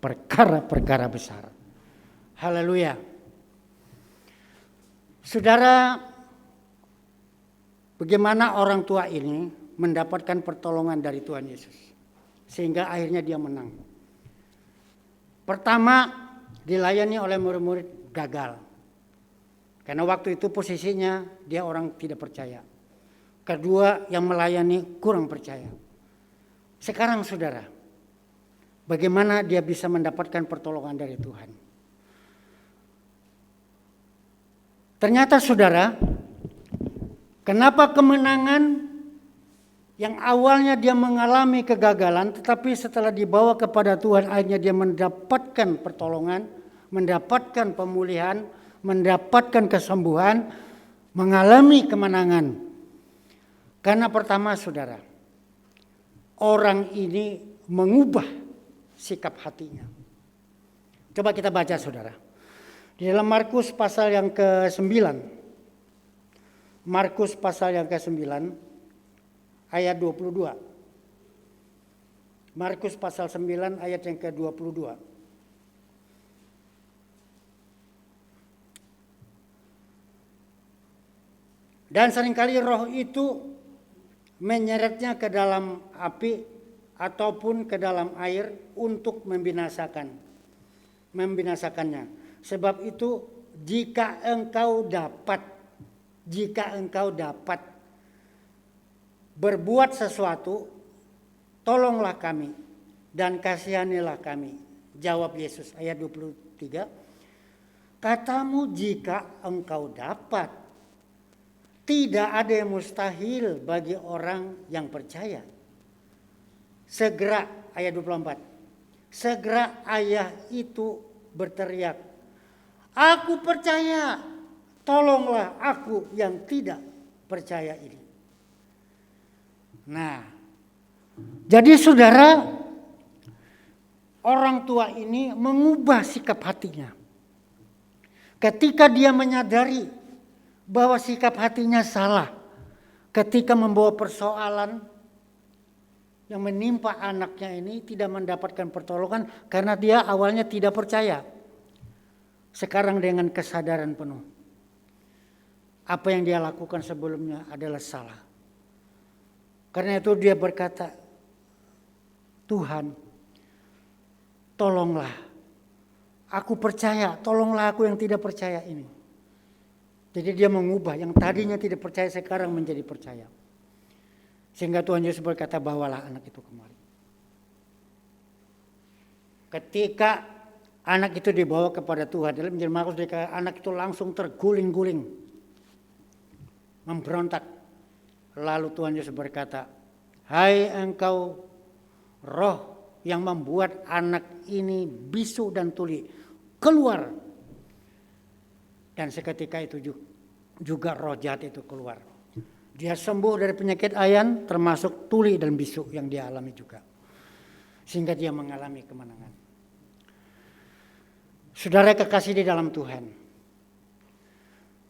perkara-perkara besar. Haleluya. Saudara, bagaimana orang tua ini mendapatkan pertolongan dari Tuhan Yesus sehingga akhirnya dia menang? Pertama, dilayani oleh murid-murid gagal, karena waktu itu posisinya dia orang tidak percaya. Kedua, yang melayani kurang percaya. Sekarang saudara, bagaimana dia bisa mendapatkan pertolongan dari Tuhan? Ternyata saudara, kenapa kemenangan yang awalnya dia mengalami kegagalan, tetapi setelah dibawa kepada Tuhan akhirnya dia mendapatkan pertolongan, mendapatkan pemulihan, mendapatkan kesembuhan, mengalami kemenangan. Karena pertama saudara, orang ini mengubah sikap hatinya. Coba kita baca saudara. Di dalam Markus pasal yang ke-9. Markus pasal yang ke-9 ayat 22. Markus pasal 9 ayat yang ke-22. Dan seringkali roh itu menyeretnya ke dalam api ataupun ke dalam air untuk membinasakannya. Sebab itu jika engkau dapat berbuat sesuatu, tolonglah kami. dan kasihanilah kami. Jawab Yesus ayat 23. Katamu jika engkau dapat. Tidak ada yang mustahil bagi orang yang percaya. Segera ayat 24. Segera ayah itu berteriak, aku percaya, tolonglah aku yang tidak percaya ini. Nah, jadi saudara, orang tua ini mengubah sikap hatinya. Ketika dia menyadari bahwa sikap hatinya salah, ketika membawa persoalan yang menimpa anaknya ini tidak mendapatkan pertolongan karena dia awalnya tidak percaya. Sekarang dengan kesadaran penuh, apa yang dia lakukan sebelumnya adalah salah. Karena itu dia berkata, Tuhan, tolonglah, aku percaya, tolonglah aku yang tidak percaya ini. Jadi dia mengubah yang tadinya tidak percaya sekarang menjadi percaya. Sehingga Tuhan Yesus berkata, bawalah anak itu kemari. Ketika anak itu dibawa kepada Tuhan, dalam Injil Markus anak itu langsung terguling-guling, memberontak. Lalu Tuhan Yesus berkata, hai engkau roh yang membuat anak ini bisu dan tuli, keluar. Dan seketika itu juga roh jahat itu keluar. Dia sembuh dari penyakit ayan, termasuk tuli dan bisu yang dia alami juga. Sehingga dia mengalami kemenangan. Saudara kekasih di dalam Tuhan,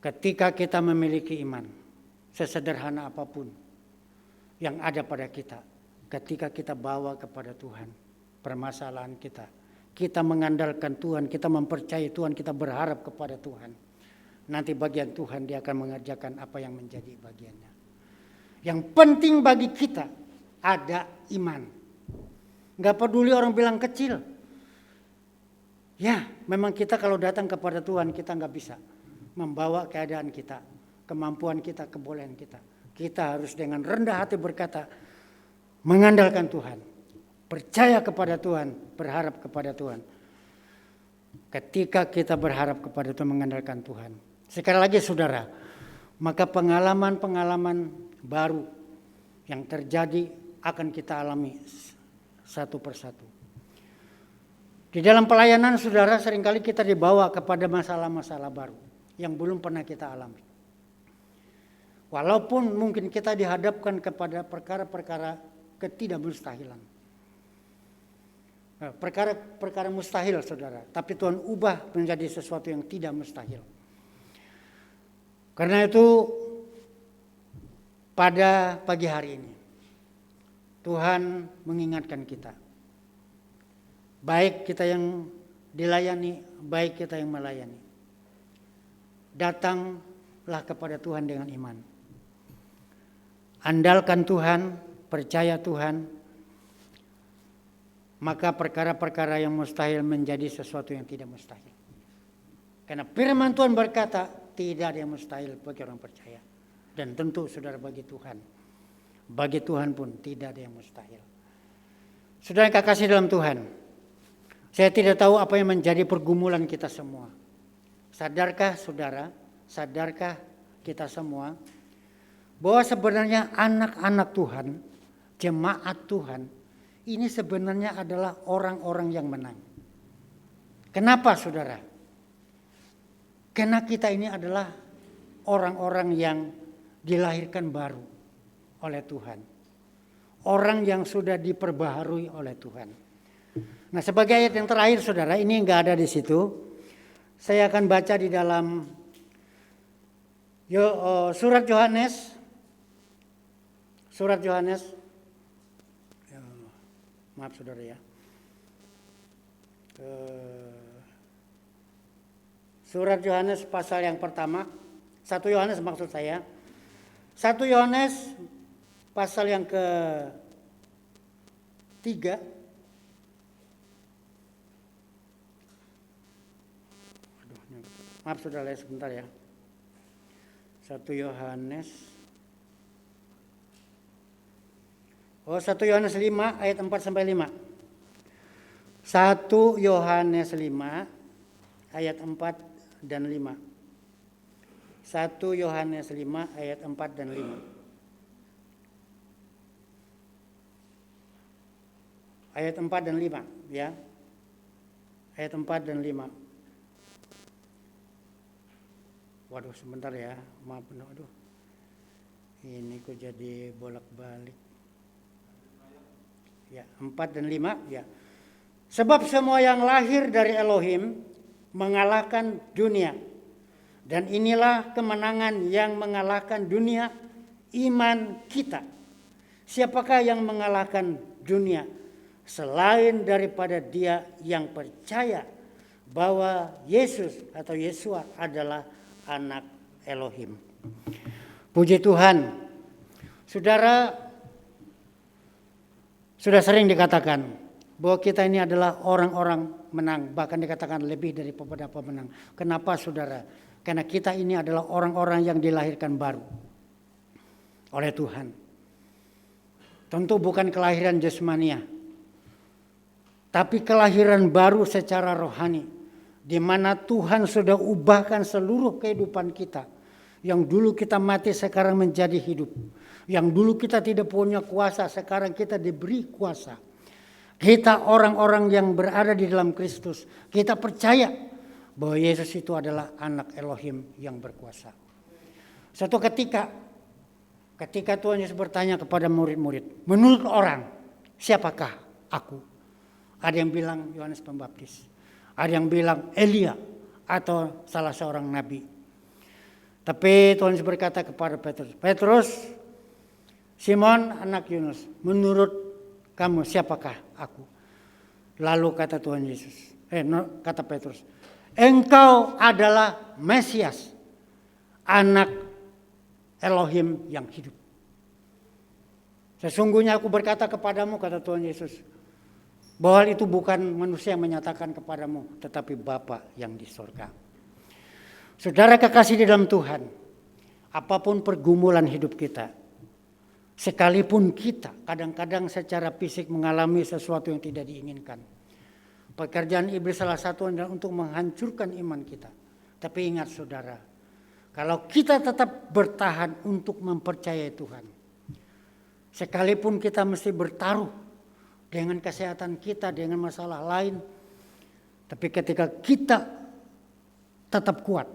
ketika kita memiliki iman, sesederhana apapun yang ada pada kita, ketika kita bawa kepada Tuhan permasalahan kita, kita mengandalkan Tuhan, kita mempercayai Tuhan, kita berharap kepada Tuhan. Nanti bagian Tuhan dia akan mengerjakan apa yang menjadi bagiannya. Yang penting bagi kita ada iman. Gak peduli orang bilang kecil. Ya memang kita kalau datang kepada Tuhan kita gak bisa membawa keadaan kita, kemampuan kita, kebolehan kita. Kita harus dengan rendah hati berkata, mengandalkan Tuhan. Percaya kepada Tuhan, berharap kepada Tuhan. Ketika kita berharap kepada Tuhan, mengandalkan Tuhan. Sekali lagi saudara, maka pengalaman-pengalaman baru yang terjadi akan kita alami satu persatu. Di dalam pelayanan saudara seringkali kita dibawa kepada masalah-masalah baru yang belum pernah kita alami. Walaupun mungkin kita dihadapkan kepada perkara-perkara ketidakmustahilan. Perkara-perkara mustahil saudara, tapi Tuhan ubah menjadi sesuatu yang tidak mustahil. Karena itu pada pagi hari ini Tuhan mengingatkan kita, baik kita yang dilayani, baik kita yang melayani, datanglah kepada Tuhan dengan iman. Andalkan Tuhan, percaya Tuhan, maka perkara-perkara yang mustahil menjadi sesuatu yang tidak mustahil. Karena firman Tuhan berkata, tidak ada yang mustahil bagi orang percaya. Dan tentu saudara bagi Tuhan. Bagi Tuhan pun tidak ada yang mustahil. Saudara yang kekasih dalam Tuhan, saya tidak tahu apa yang menjadi pergumulan kita semua. Sadarkah saudara, sadarkah kita semua, bahwa sebenarnya anak-anak Tuhan, jemaat Tuhan, ini sebenarnya adalah orang-orang yang menang. Kenapa saudara? Karena kita ini adalah orang-orang yang dilahirkan baru oleh Tuhan. Orang yang sudah diperbaharui oleh Tuhan. Nah sebagai ayat yang terakhir saudara, ini enggak ada di situ. Saya akan baca di dalam surat Yohanes. Surat Yohanes. Maaf saudara ya. Surat Yohanes pasal yang pertama, 1 Yohanes maksud saya. 1 Yohanes pasal yang ke-3. Maaf saudara sebentar ya. 1 Yohanes. 1 Yohanes 5 ayat 4 sampai 5. 1 Yohanes 5 ayat 4 dan 5. 1 Yohanes 5 ayat 4 dan 5. Ayat 4 dan 5 ya. Ayat 4 dan 5. Waduh sebentar ya, maaf. Aduh. Ini kok jadi bolak-balik. Ya, 4 dan 5 ya. Sebab semua yang lahir dari Elohim mengalahkan dunia. Dan inilah kemenangan yang mengalahkan dunia, iman kita. Siapakah yang mengalahkan dunia? Selain daripada dia yang percaya bahwa Yesus atau Yesua adalah anak Elohim. Puji Tuhan. Saudara, sudah sering dikatakan bahwa kita ini adalah orang-orang menang, bahkan dikatakan lebih dari beberapa menang. Kenapa saudara? Karena kita ini adalah orang-orang yang dilahirkan baru oleh Tuhan. Tentu bukan kelahiran jasmania, tapi kelahiran baru secara rohani, di mana Tuhan sudah ubahkan seluruh kehidupan kita. Yang dulu kita mati sekarang menjadi hidup. Yang dulu kita tidak punya kuasa, sekarang kita diberi kuasa. Kita orang-orang yang berada di dalam Kristus, kita percaya bahwa Yesus itu adalah anak Elohim yang berkuasa. Suatu ketika Tuhan Yesus bertanya kepada murid-murid, menurut orang, siapakah aku? Ada yang bilang Yohanes Pembaptis, ada yang bilang Elia atau salah seorang nabi. Tapi Tuhan Yesus berkata kepada Petrus, Petrus, Simon anak Yunus, menurut kamu siapakah aku? Lalu kata Tuhan Yesus, kata Petrus, engkau adalah Mesias, anak Elohim yang hidup. Sesungguhnya aku berkata kepadamu, kata Tuhan Yesus, bahwa itu bukan manusia yang menyatakan kepadamu, tetapi Bapa yang di surga. Saudara kekasih di dalam Tuhan, apapun pergumulan hidup kita, sekalipun kita kadang-kadang secara fisik mengalami sesuatu yang tidak diinginkan. Pekerjaan iblis salah satu adalah untuk menghancurkan iman kita. Tapi ingat saudara, kalau kita tetap bertahan untuk mempercayai Tuhan, sekalipun kita mesti bertaruh dengan kesehatan kita, dengan masalah lain, tapi ketika kita tetap kuat,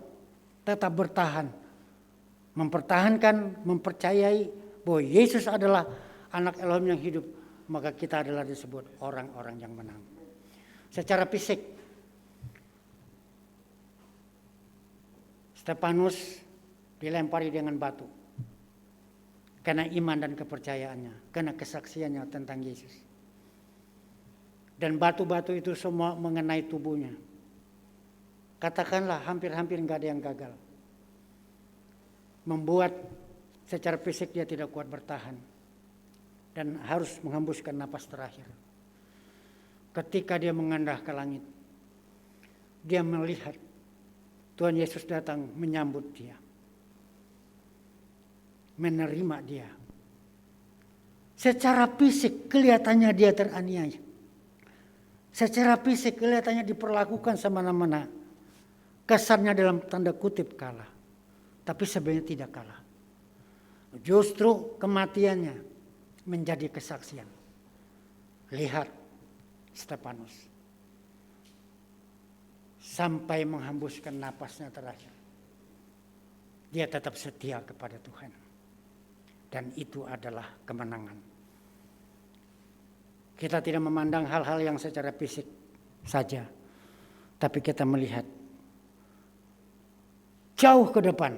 tetap bertahan, mempertahankan, mempercayai bahwa Yesus adalah anak Elohim yang hidup, maka kita adalah disebut orang-orang yang menang. Secara fisik, Stefanus dilempari dengan batu karena iman dan kepercayaannya, karena kesaksiannya tentang Yesus. Dan batu-batu itu semua mengenai tubuhnya. Katakanlah hampir-hampir nggak ada yang gagal. Membuat secara fisik dia tidak kuat bertahan dan harus menghembuskan napas terakhir. Ketika dia mengendah ke langit, dia melihat Tuhan Yesus datang menyambut dia, menerima dia. Secara fisik kelihatannya dia teraniaya. Secara fisik kelihatannya diperlakukan semena-mena. Kesannya dalam tanda kutip kalah, tapi sebenarnya tidak kalah. Justru kematiannya menjadi kesaksian. Lihat Stefanus sampai menghembuskan napasnya terakhir, dia tetap setia kepada Tuhan, dan itu adalah kemenangan. Kita tidak memandang hal-hal yang secara fisik saja, tapi kita melihat jauh ke depan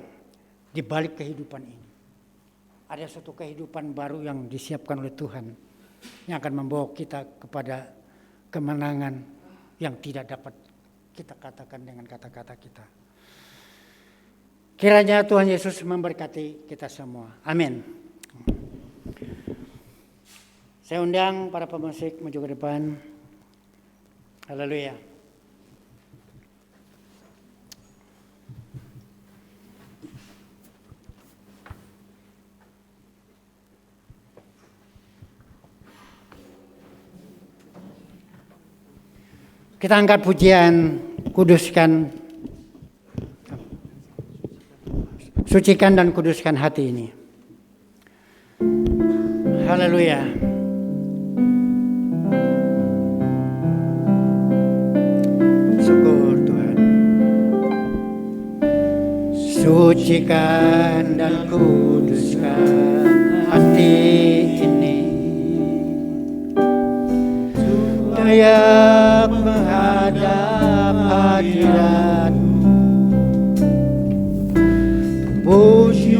di balik kehidupan ini. Ada suatu kehidupan baru yang disiapkan oleh Tuhan yang akan membawa kita kepada kemenangan yang tidak dapat kita katakan dengan kata-kata kita. Kiranya Tuhan Yesus memberkati kita semua. Amin. Saya undang para pemusik maju ke depan. Haleluya. Kita angkat pujian, kuduskan, sucikan dan kuduskan hati ini. Haleluya. Syukur Tuhan. Sucikan dan kuduskan hati ini, layak menghadap hadirat-Mu. Puji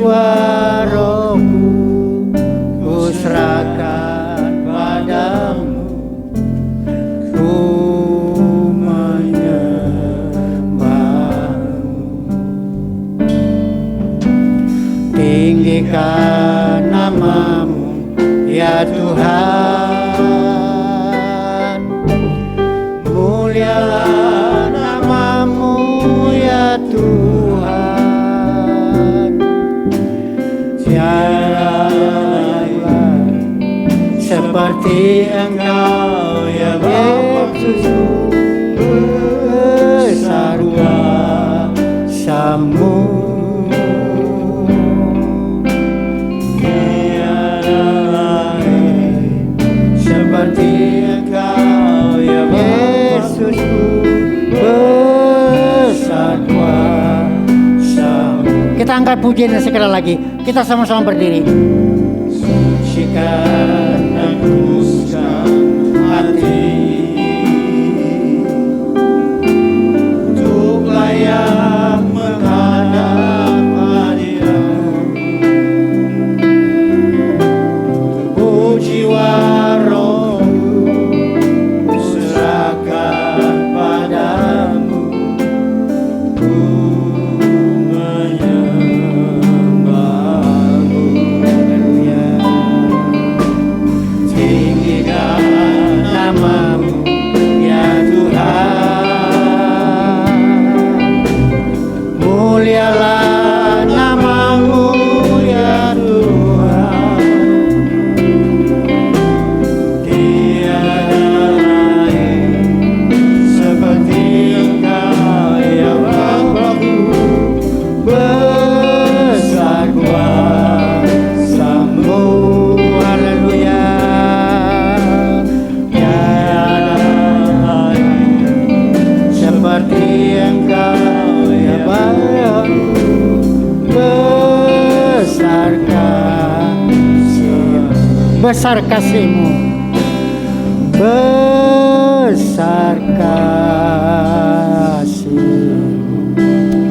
rohku ku serahkan padamu, ku menyembah-Mu. Tinggikan nama-Mu ya Tuhan, mulialah nama-Mu ya Tuhan. Tiada lain seperti Engkau ya Yesus, besar kuasa-Mu. Tiada lain seperti Engkau ya Yesusku, besar kuasa-Mu. Kita angkat pujian sekali lagi. Kita sama-sama berdiri. Sucikan dan kuduskan hati untuk layak menghadap hadirat-Mu. Puji rohku serahkan padamu, ku menyembah-Mu. Haleluya. Tinggikan nama-Mu ya Tuhan, mulialah nama-Mu ya Tuhan. Tiada lain seperti Engkau ya Bapa-Ku, besar kuasa-Mu. Haleluya. Tiada lain seperti Engkau ya Bapa-Ku, besar kasih-Mu. Besar kasih-Mu, besar kasih-Mu.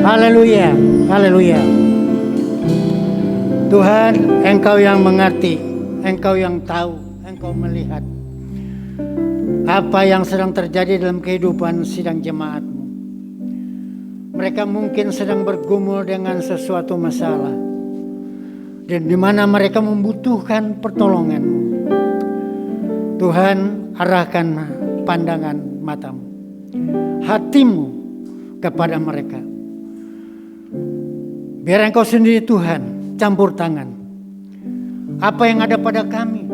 Haleluya, haleluya. Tuhan, Engkau yang mengerti, Engkau yang tahu, Engkau melihat apa yang sedang terjadi dalam kehidupan sidang jemaat-Mu. Mereka mungkin sedang bergumul dengan sesuatu masalah, dan di mana mereka membutuhkan pertolongan-Mu. Tuhan, arahkan pandangan mata-Mu, hati-Mu kepada mereka. Biar Engkau sendiri Tuhan campur tangan. Apa yang ada pada kami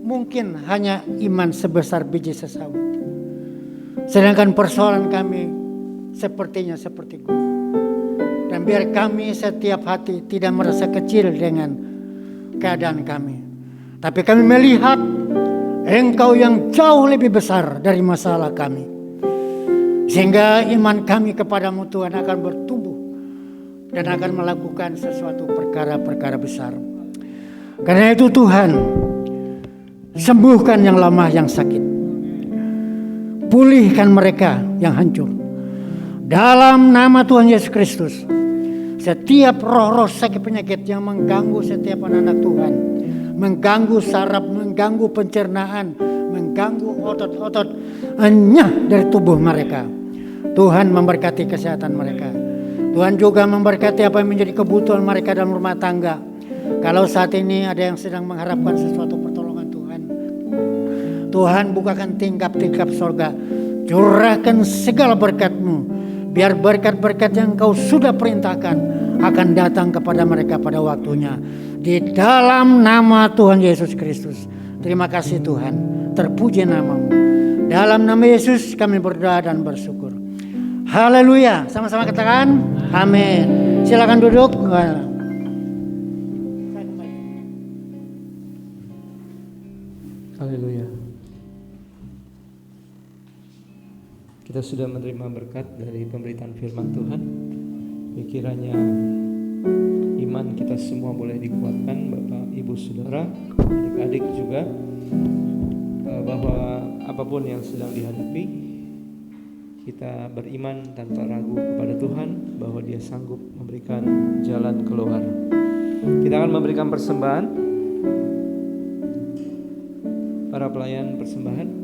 mungkin hanya iman sebesar biji sesawi, sedangkan persoalan kami sepertinya seperti gunung. Dan biar kami setiap hati tidak merasa kecil dengan keadaan kami, tapi kami melihat Engkau yang jauh lebih besar dari masalah kami, sehingga iman kami kepadamu Tuhan akan bertumbuh dan akan melakukan sesuatu perkara-perkara besar. Karena itu Tuhan, sembuhkan yang lemah, yang sakit, pulihkan mereka yang hancur. Dalam nama Tuhan Yesus Kristus, setiap roh-roh sakit penyakit yang mengganggu setiap anak-anak Tuhan, mengganggu saraf, mengganggu pencernaan, mengganggu otot-otot enyah dari tubuh mereka, Tuhan memberkati kesehatan mereka. Tuhan juga memberkati apa yang menjadi kebutuhan mereka dalam rumah tangga. Kalau saat ini ada yang sedang mengharapkan sesuatu pertolongan Tuhan, Tuhan bukakan tingkap-tingkap sorga, curahkan segala berkat-Mu, biar berkat-berkat yang Kau sudah perintahkan akan datang kepada mereka pada waktunya. Di dalam nama Tuhan Yesus Kristus. Terima kasih Tuhan, terpuji nama-Mu. Dalam nama Yesus kami berdoa dan bersyukur. Haleluya. Sama-sama katakan amin. Silakan duduk. Haleluya. Kita sudah menerima berkat dari pemberitaan firman Tuhan. Kiranya iman kita semua boleh dikuatkan, Bapak, Ibu, Saudara, adik-adik juga, bahwa apapun yang sedang dihadapi, kita beriman tanpa ragu kepada Tuhan bahwa Dia sanggup memberikan jalan keluar. Kita akan memberikan persembahan. Para pelayan persembahan.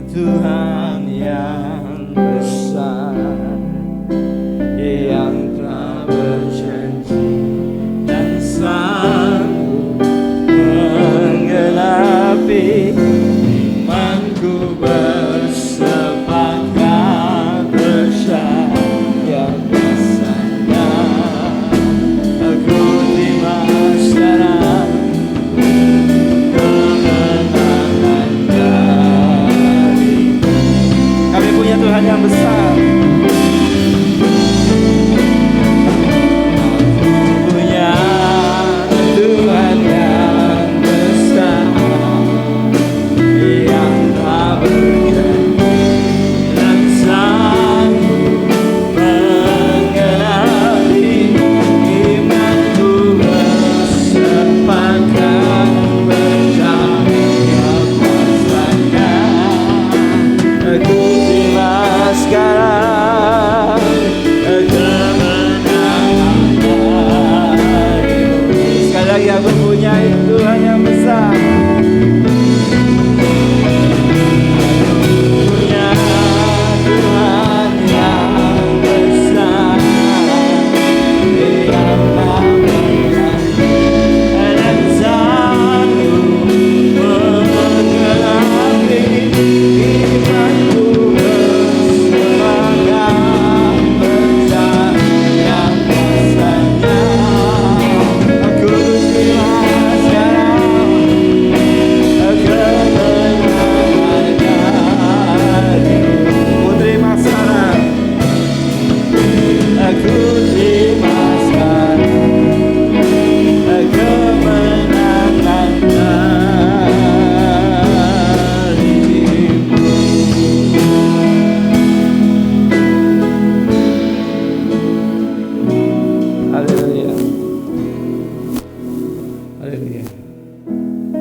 Tuhan yang besar, yang telah berjanji dan sanggup menggenapi imanku, bersepakat percaya besarnya. Aku terima sekarang kemenangan dari kami punya Tuhan yang besar. Punya Tuhan yang besar, yang tak berganti dan sanggup menggenapi imanku, bersepakat percaya kuasanya. Aku terima sekarang kemenangan darimu. Sekali lagi, aku punya Tuhan yang besar. Punya Tuhan yang besar, yang tak berganti dan sanggup menggenapi imanku, bersepakat percaya kuasanya. Aku terima sekarang kemenangan darimu. Ku terima sekarang. Aku terima sekarang kemenangan darimu. Haleluya. Haleluya.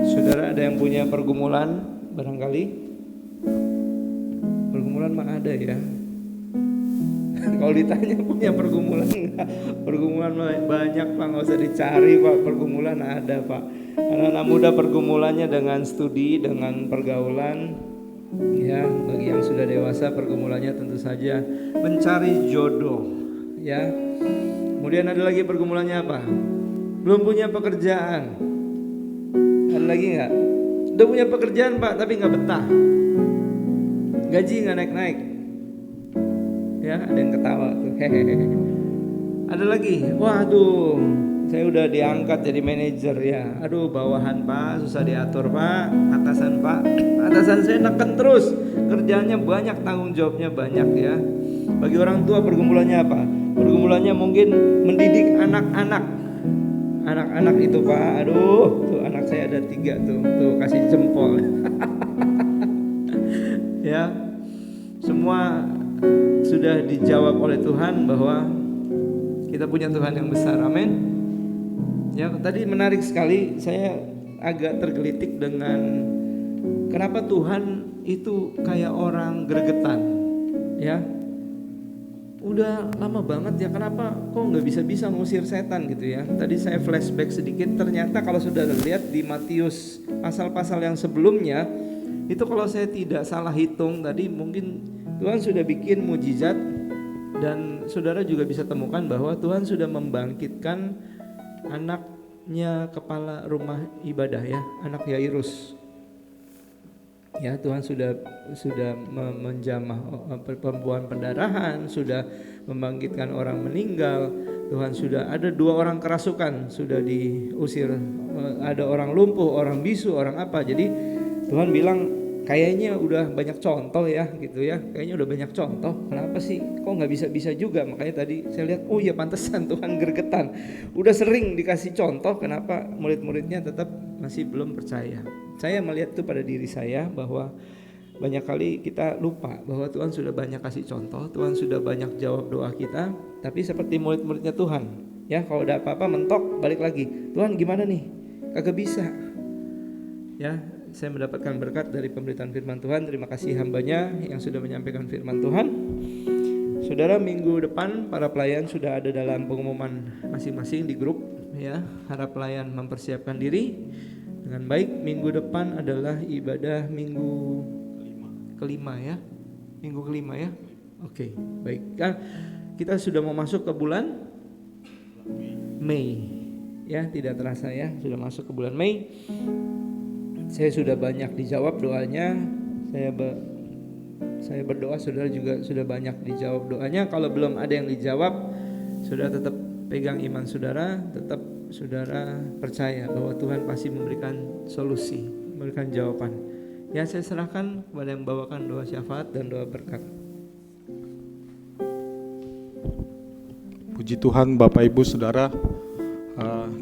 Saudara, ada yang punya pergumulan barangkali? Pergumulan mah ada ya. Kalau ditanya punya pergumulan enggak? Pergumulan banyak Pak, nggak usah dicari Pak. Pergumulan ada Pak. Anak-anak muda pergumulannya dengan studi, dengan pergaulan. Ya, bagi yang sudah dewasa pergumulannya tentu saja mencari jodoh. Ya. Kemudian ada lagi pergumulannya apa? Belum punya pekerjaan. Ada lagi nggak? Udah punya pekerjaan Pak, tapi nggak betah. Gaji nggak naik-naik. Ya, ada yang ketawa tuh. Hehehe. Ada lagi, waduh, saya udah diangkat jadi manajer ya. Aduh, bawahan Pak, susah diatur Pak. Atasan Pak, atasan saya neken terus. Kerjanya banyak, tanggung jawabnya banyak ya. Bagi orang tua pergumulannya apa? Pergumulannya mungkin mendidik anak-anak. Anak-anak itu Pak, aduh, tuh anak saya ada 3 tuh kasih jempol. sudah dijawab oleh Tuhan bahwa kita punya Tuhan yang besar. Amin. Ya, tadi menarik sekali, saya agak tergelitik dengan kenapa Tuhan itu kayak orang gregetan. Ya, udah lama banget ya, kenapa kok nggak bisa ngusir setan gitu ya. Tadi saya flashback sedikit, ternyata kalau sudah lihat di Matius pasal-pasal yang sebelumnya itu, kalau saya tidak salah hitung tadi, mungkin Tuhan sudah bikin mujizat, dan saudara juga bisa temukan bahwa Tuhan sudah membangkitkan anaknya kepala rumah ibadah ya, anak Yairus. Ya, Tuhan sudah menjamah perempuan pendarahan, sudah membangkitkan orang meninggal. Tuhan sudah ada 2 orang kerasukan sudah diusir, ada orang lumpuh, orang bisu, orang apa. Jadi Tuhan bilang kayaknya udah banyak contoh ya gitu ya, kayaknya udah banyak contoh. Kenapa sih kok nggak bisa juga? Makanya tadi saya lihat, oh ya pantesan Tuhan gregetan. Udah sering dikasih contoh, kenapa murid-muridnya tetap masih belum percaya. Saya melihat itu pada diri saya, bahwa banyak kali kita lupa bahwa Tuhan sudah banyak kasih contoh, Tuhan sudah banyak jawab doa kita. Tapi seperti murid-muridnya Tuhan ya, kalau ada apa-apa mentok balik lagi, Tuhan gimana nih, kagak bisa ya. Saya mendapatkan berkat dari pemberitaan firman Tuhan. Terima kasih hambanya yang sudah menyampaikan firman Tuhan. Saudara, minggu depan para pelayan sudah ada dalam pengumuman masing-masing di grup ya. Harap pelayan mempersiapkan diri dengan baik. Minggu depan adalah ibadah minggu kelima ya. Minggu kelima ya. Oke, baik. Kan kita sudah mau masuk ke bulan Mei. Ya, tidak terasa ya, sudah masuk ke bulan Mei. Saya sudah banyak dijawab doanya. Saya berdoa, saudara juga sudah banyak dijawab doanya. Kalau belum ada yang dijawab, saudara tetap pegang iman saudara, tetap saudara percaya bahwa Tuhan pasti memberikan solusi, memberikan jawaban. Ya, saya serahkan kepada yang bawakan doa syafaat dan doa berkat. Puji Tuhan Bapak Ibu Saudara,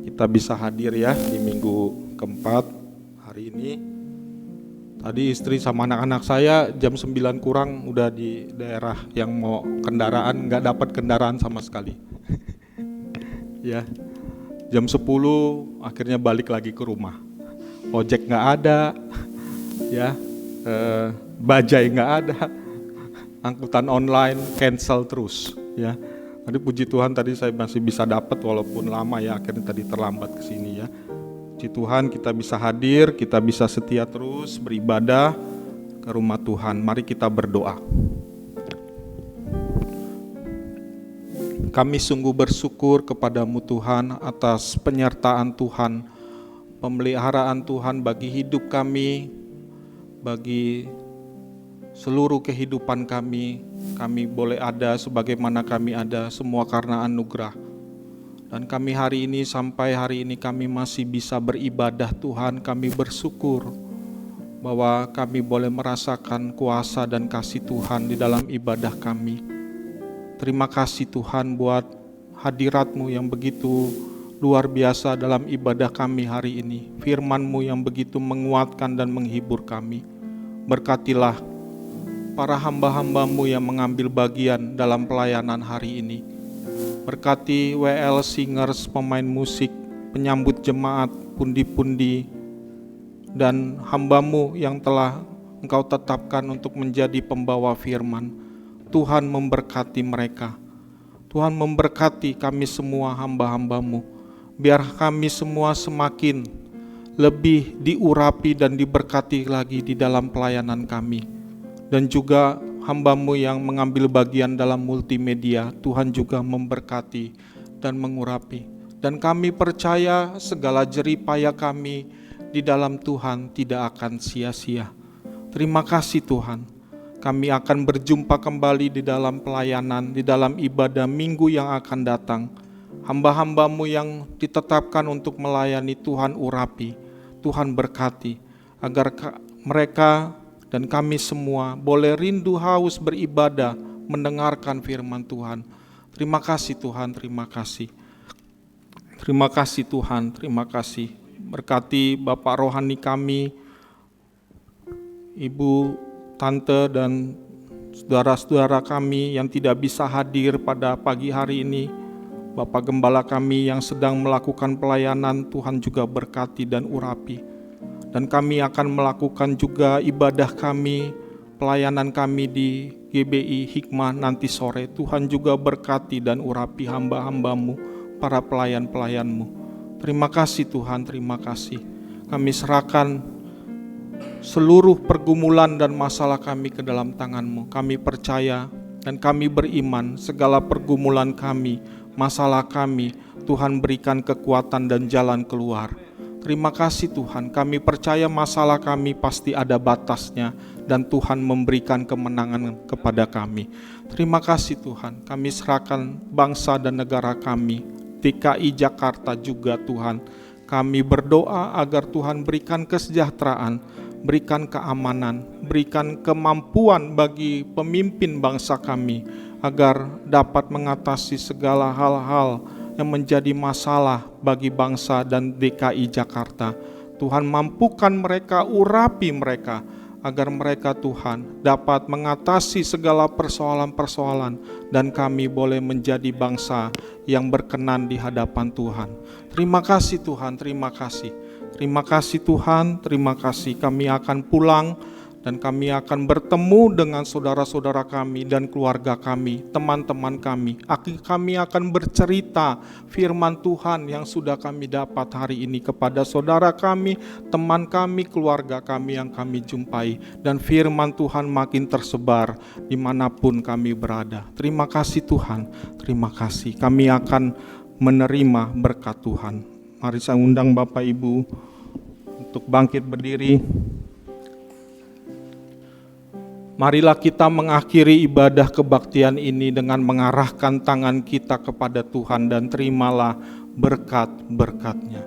kita bisa hadir ya di minggu keempat hari ini. Tadi istri sama anak-anak saya jam 9 kurang udah di daerah yang mau kendaraan, gak dapat kendaraan sama sekali. Ya, jam 10 akhirnya balik lagi ke rumah. Ojek gak ada, ya, bajai gak ada, angkutan online cancel terus. Ya, tadi puji Tuhan tadi saya masih bisa dapat walaupun lama ya, akhirnya tadi terlambat ke sini ya. Puji Tuhan kita bisa hadir, kita bisa setia terus beribadah ke rumah Tuhan. Mari kita berdoa. Kami sungguh bersyukur kepadamu Tuhan atas penyertaan Tuhan, pemeliharaan Tuhan bagi hidup kami, bagi seluruh kehidupan kami. Kami boleh ada sebagaimana kami ada, semua karena anugerah. Dan kami hari ini, sampai hari ini kami masih bisa beribadah Tuhan. Kami bersyukur bahwa kami boleh merasakan kuasa dan kasih Tuhan di dalam ibadah kami. Terima kasih Tuhan buat hadirat-Mu yang begitu luar biasa dalam ibadah kami hari ini. Firman-Mu yang begitu menguatkan dan menghibur kami. Berkatilah para hamba-hamba-Mu yang mengambil bagian dalam pelayanan hari ini. Berkati WL Singers, pemain musik, penyambut jemaat, pundi-pundi, dan hamba-Mu yang telah Engkau tetapkan untuk menjadi pembawa firman. Tuhan memberkati mereka. Tuhan memberkati kami semua hamba-hamba-Mu. Biar kami semua semakin lebih diurapi dan diberkati lagi di dalam pelayanan kami. Dan juga hamba-Mu yang mengambil bagian dalam multimedia, Tuhan juga memberkati dan mengurapi. Dan kami percaya segala jerih payah kami di dalam Tuhan tidak akan sia-sia. Terima kasih Tuhan. Kami akan berjumpa kembali di dalam pelayanan, di dalam ibadah minggu yang akan datang. Hamba-hamba-Mu yang ditetapkan untuk melayani, Tuhan urapi, Tuhan berkati, agar mereka dan kami semua boleh rindu haus beribadah, mendengarkan firman Tuhan. Terima kasih Tuhan, terima kasih. Terima kasih Tuhan, terima kasih. Berkati Bapak rohani kami, Ibu, Tante, dan saudara-saudara kami yang tidak bisa hadir pada pagi hari ini, Bapak Gembala kami yang sedang melakukan pelayanan, Tuhan juga berkati dan urapi. Dan kami akan melakukan juga ibadah kami, pelayanan kami di GBI Hikmah nanti sore. Tuhan juga berkati dan urapi hamba-hamba-Mu, para pelayan-pelayan-Mu. Terima kasih Tuhan, terima kasih. Kami serahkan seluruh pergumulan dan masalah kami ke dalam tangan-Mu. Kami percaya dan kami beriman segala pergumulan kami, masalah kami, Tuhan berikan kekuatan dan jalan keluar. Terima kasih Tuhan, kami percaya masalah kami pasti ada batasnya dan Tuhan memberikan kemenangan kepada kami. Terima kasih Tuhan, kami serahkan bangsa dan negara kami, DKI Jakarta juga Tuhan. Kami berdoa agar Tuhan berikan kesejahteraan, berikan keamanan, berikan kemampuan bagi pemimpin bangsa kami agar dapat mengatasi segala hal-hal yang menjadi masalah bagi bangsa dan DKI Jakarta. Tuhan mampukan mereka, urapi mereka, agar mereka Tuhan dapat mengatasi segala persoalan-persoalan dan kami boleh menjadi bangsa yang berkenan di hadapan Tuhan. Terima kasih Tuhan, terima kasih. Terima kasih Tuhan, terima kasih. Kami akan pulang dan kami akan bertemu dengan saudara-saudara kami dan keluarga kami, teman-teman kami. Kami akan bercerita firman Tuhan yang sudah kami dapat hari ini kepada saudara kami, teman kami, keluarga kami yang kami jumpai. Dan firman Tuhan makin tersebar dimanapun kami berada. Terima kasih Tuhan, terima kasih. Kami akan menerima berkat Tuhan. Mari saya undang Bapak Ibu untuk bangkit berdiri. Marilah kita mengakhiri ibadah kebaktian ini dengan mengarahkan tangan kita kepada Tuhan dan terimalah berkat-berkat-Nya.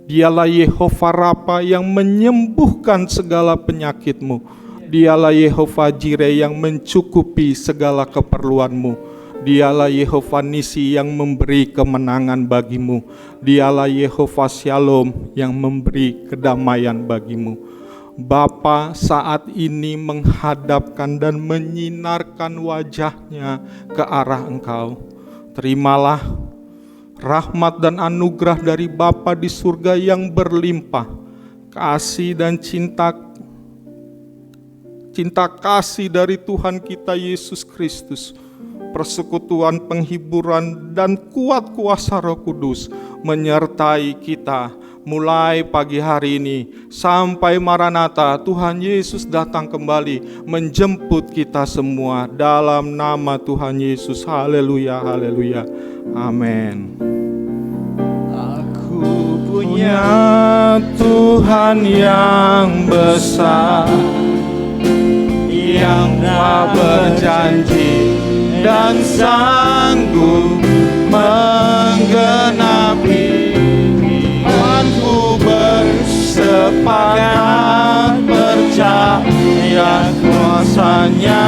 Dialah Yehova Rafa yang menyembuhkan segala penyakitmu. Dialah Yehova Jireh yang mencukupi segala keperluanmu. Dialah Yehova Nisi yang memberi kemenangan bagimu. Dialah Yehova Shalom yang memberi kedamaian bagimu. Bapa saat ini menghadapkan dan menyinarkan wajah-Nya ke arah Engkau. Terimalah rahmat dan anugerah dari Bapa di surga yang berlimpah, kasih dan cinta kasih dari Tuhan kita Yesus Kristus, persekutuan, penghiburan dan kuat kuasa Roh Kudus menyertai kita mulai pagi hari ini sampai Maranatha. Tuhan Yesus datang kembali menjemput kita semua dalam nama Tuhan Yesus. Haleluya, haleluya, amin. Aku punya Tuhan yang besar, yang tak berjanji dan sanggup menggenapi. Imanku bersepakat percaya kuasa-Nya,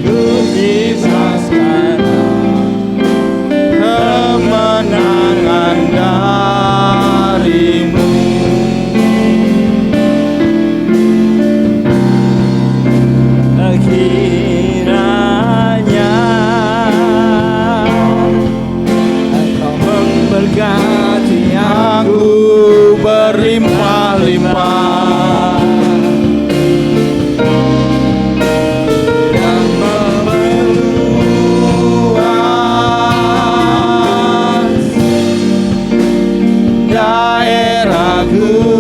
ku bisa sekarang kemenangan dari-Mu. Kiranya Engkau memberkati aku berlimpah-limpah dan memperluas daerahku.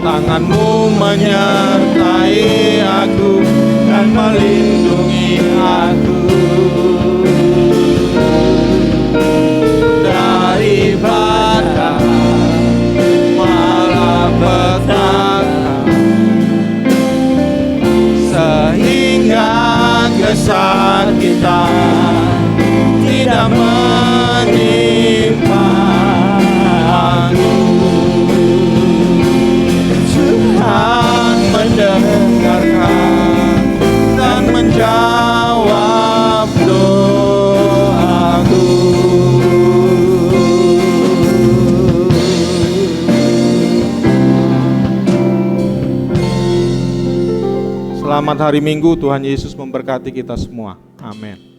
Tangan-Mu menyertai aku dan melindungi aku daripada malapetaka, sehingga kesakitan tidak menimpa aku. Tuhan mendengarkan dan menjawab doaku. Selamat hari Minggu, Tuhan Yesus memberkati kita semua. Amin.